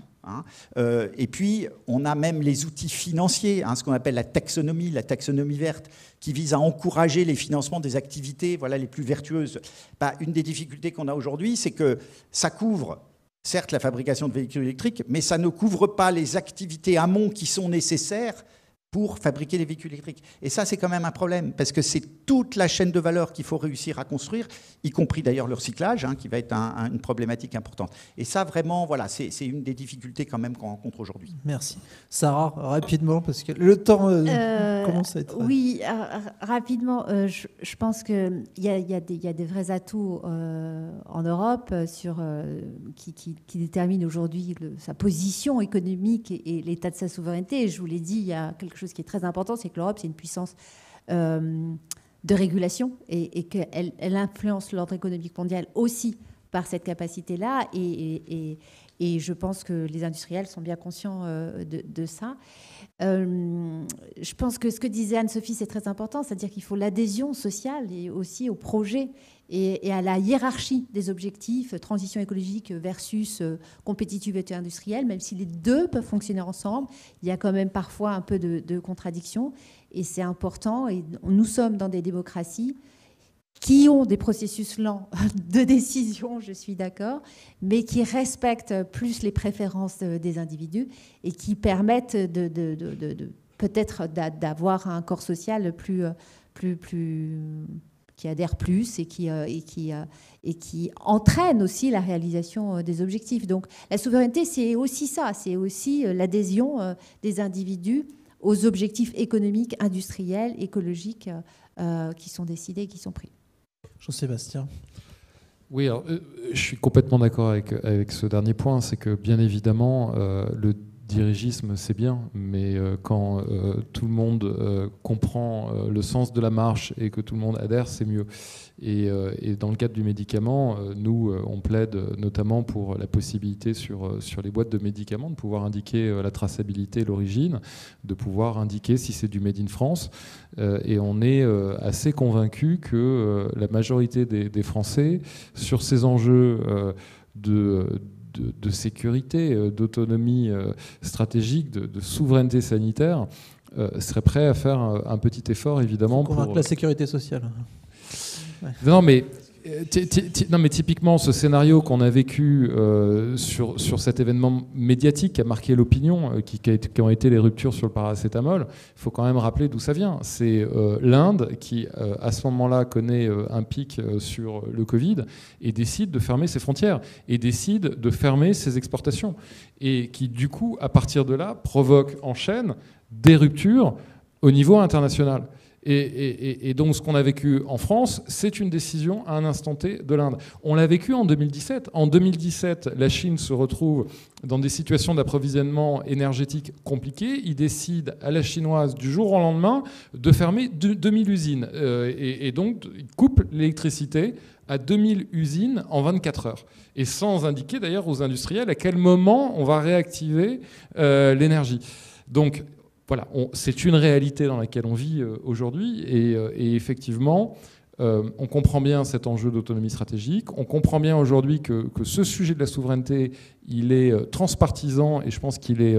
Et puis, on a même les outils financiers, ce qu'on appelle la taxonomie verte, qui vise à encourager les financements des activités les plus vertueuses. Une des difficultés qu'on a aujourd'hui, c'est que ça couvre certes la fabrication de véhicules électriques, mais ça ne couvre pas les activités amont qui sont nécessaires pour fabriquer les véhicules électriques. Et ça, c'est quand même un problème, parce que c'est toute la chaîne de valeur qu'il faut réussir à construire, y compris d'ailleurs le recyclage, qui va être une problématique importante. Et ça, vraiment, c'est une des difficultés quand même qu'on rencontre aujourd'hui. Merci. Sarah, rapidement, parce que le temps commence à être... Oui, rapidement, je pense qu'il y a des vrais atouts en Europe qui déterminent aujourd'hui sa position économique et l'état de sa souveraineté. Et je vous l'ai dit, il y a quelque chose qui est très important, c'est que l'Europe, c'est une puissance de régulation et qu'elle influence l'ordre économique mondial aussi par cette capacité-là. Et je pense que les industriels sont bien conscients de ça. Je pense que ce que disait Anne-Sophie, c'est très important, c'est-à-dire qu'il faut l'adhésion sociale et aussi au projet et à la hiérarchie des objectifs, transition écologique versus compétitivité industrielle, même si les deux peuvent fonctionner ensemble, il y a quand même parfois un peu de contradiction, et c'est important. Et nous sommes dans des démocraties qui ont des processus lents de décision, je suis d'accord, mais qui respectent plus les préférences des individus et qui permettent peut-être d'avoir un corps social plus qui adhère plus et qui entraîne aussi la réalisation des objectifs. Donc la souveraineté, c'est aussi ça, c'est aussi l'adhésion des individus aux objectifs économiques, industriels, écologiques qui sont décidés, qui sont pris. Jean-Sébastien. Oui, alors, je suis complètement d'accord avec ce dernier point. C'est que, bien évidemment, le dirigisme, c'est bien, mais quand tout le monde comprend le sens de la marche et que tout le monde adhère, c'est mieux. Et dans le cadre du médicament, nous, on plaide notamment pour la possibilité sur les boîtes de médicaments de pouvoir indiquer la traçabilité, l'origine, de pouvoir indiquer si c'est du Made in France. Et on est assez convaincus que la majorité des Français, sur ces enjeux de sécurité, d'autonomie stratégique, de souveraineté sanitaire, serait prêt à faire un petit effort, évidemment. Pour convaincre la sécurité sociale. Ouais. Non, mais typiquement, ce scénario qu'on a vécu sur cet événement médiatique qui a marqué l'opinion, qui ont été les ruptures sur le paracétamol, il faut quand même rappeler d'où ça vient. C'est l'Inde qui, à ce moment-là, connaît un pic sur le Covid et décide de fermer ses frontières et décide de fermer ses exportations. Et qui, du coup, à partir de là, provoque en chaîne des ruptures au niveau international. Et donc, ce qu'on a vécu en France, c'est une décision à un instant T de l'Inde. On l'a vécu en 2017. En 2017, la Chine se retrouve dans des situations d'approvisionnement énergétique compliquées. Ils décident à la chinoise, du jour au lendemain, de fermer 2000 usines. Et donc, ils coupent l'électricité à 2000 usines en 24 heures. Et sans indiquer d'ailleurs aux industriels à quel moment on va réactiver l'énergie. Donc, voilà, c'est une réalité dans laquelle on vit aujourd'hui et effectivement, on comprend bien cet enjeu d'autonomie stratégique. On comprend bien aujourd'hui que ce sujet de la souveraineté, il est transpartisan et je pense qu'il est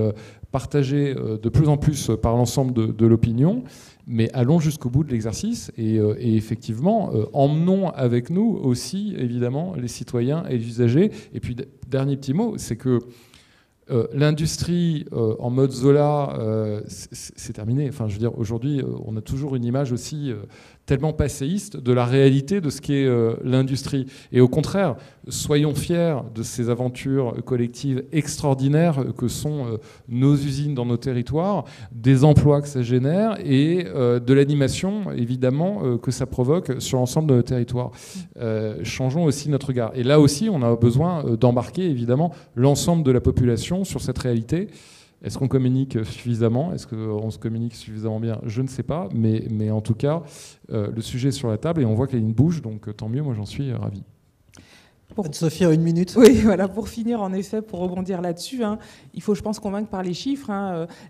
partagé de plus en plus par l'ensemble de l'opinion. Mais allons jusqu'au bout de l'exercice et effectivement, emmenons avec nous aussi, évidemment, les citoyens et les usagers. Et puis, dernier petit mot, c'est que l'industrie en mode Zola, c'est terminé. Enfin, je veux dire, aujourd'hui, on a toujours une image aussi tellement passéiste de la réalité de ce qu'est l'industrie. Et au contraire, soyons fiers de ces aventures collectives extraordinaires que sont nos usines dans nos territoires, des emplois que ça génère et de l'animation, évidemment, que ça provoque sur l'ensemble de nos territoires. Changeons aussi notre regard. Et là aussi, on a besoin d'embarquer, évidemment, l'ensemble de la population sur cette réalité. Est-ce qu'on communique suffisamment? Est-ce qu'on se communique suffisamment bien? Je ne sais pas, mais en tout cas, le sujet est sur la table et on voit qu'il y a une bouge, donc tant mieux, moi j'en suis ravi. Sophie, une minute. Oui, voilà, pour finir, en effet, pour rebondir là-dessus, il faut, je pense, convaincre par les chiffres.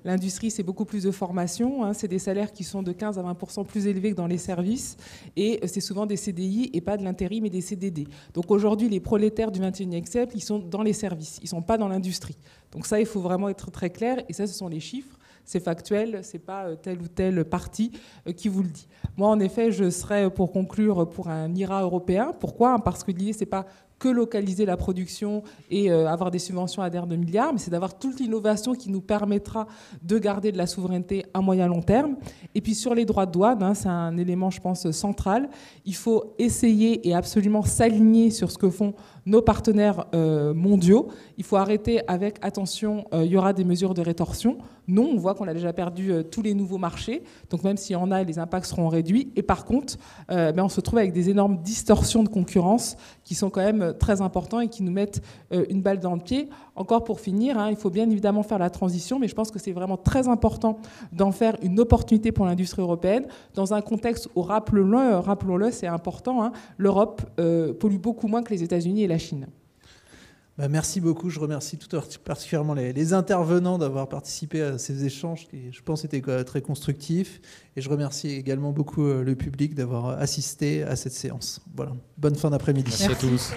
L'industrie, c'est beaucoup plus de formation, c'est des salaires qui sont de 15 à 20% plus élevés que dans les services, et c'est souvent des CDI et pas de l'intérim, mais des CDD. Donc aujourd'hui, les prolétaires du 21e siècle, ils sont dans les services, ils ne sont pas dans l'industrie. Donc ça, il faut vraiment être très clair, et ça, ce sont les chiffres. C'est factuel, c'est pas telle ou telle partie qui vous le dit. Moi, en effet, je serais, pour conclure, pour un IRA européen. Pourquoi? Parce que l'idée, c'est pas que localiser la production et avoir des subventions à d'air de milliards, mais c'est d'avoir toute l'innovation qui nous permettra de garder de la souveraineté à moyen long terme. Et puis sur les droits de douane, c'est un élément, je pense, central. Il faut essayer et absolument s'aligner sur ce que font nos partenaires mondiaux. Il faut arrêter avec, attention, il y aura des mesures de rétorsion. Non, on voit qu'on a déjà perdu tous les nouveaux marchés. Donc même s'il y en a, les impacts seront réduits. Et par contre, on se trouve avec des énormes distorsions de concurrence qui sont quand même très importants et qui nous mettent une balle dans le pied. Encore pour finir, il faut bien évidemment faire la transition, mais je pense que c'est vraiment très important d'en faire une opportunité pour l'industrie européenne dans un contexte où, rappelons-le, c'est important, l'Europe pollue beaucoup moins que les États-Unis et la Chine. Merci beaucoup. Je remercie tout particulièrement les intervenants d'avoir participé à ces échanges qui, je pense, étaient très constructifs. Et je remercie également beaucoup le public d'avoir assisté à cette séance. Voilà. Bonne fin d'après-midi. Merci à tous.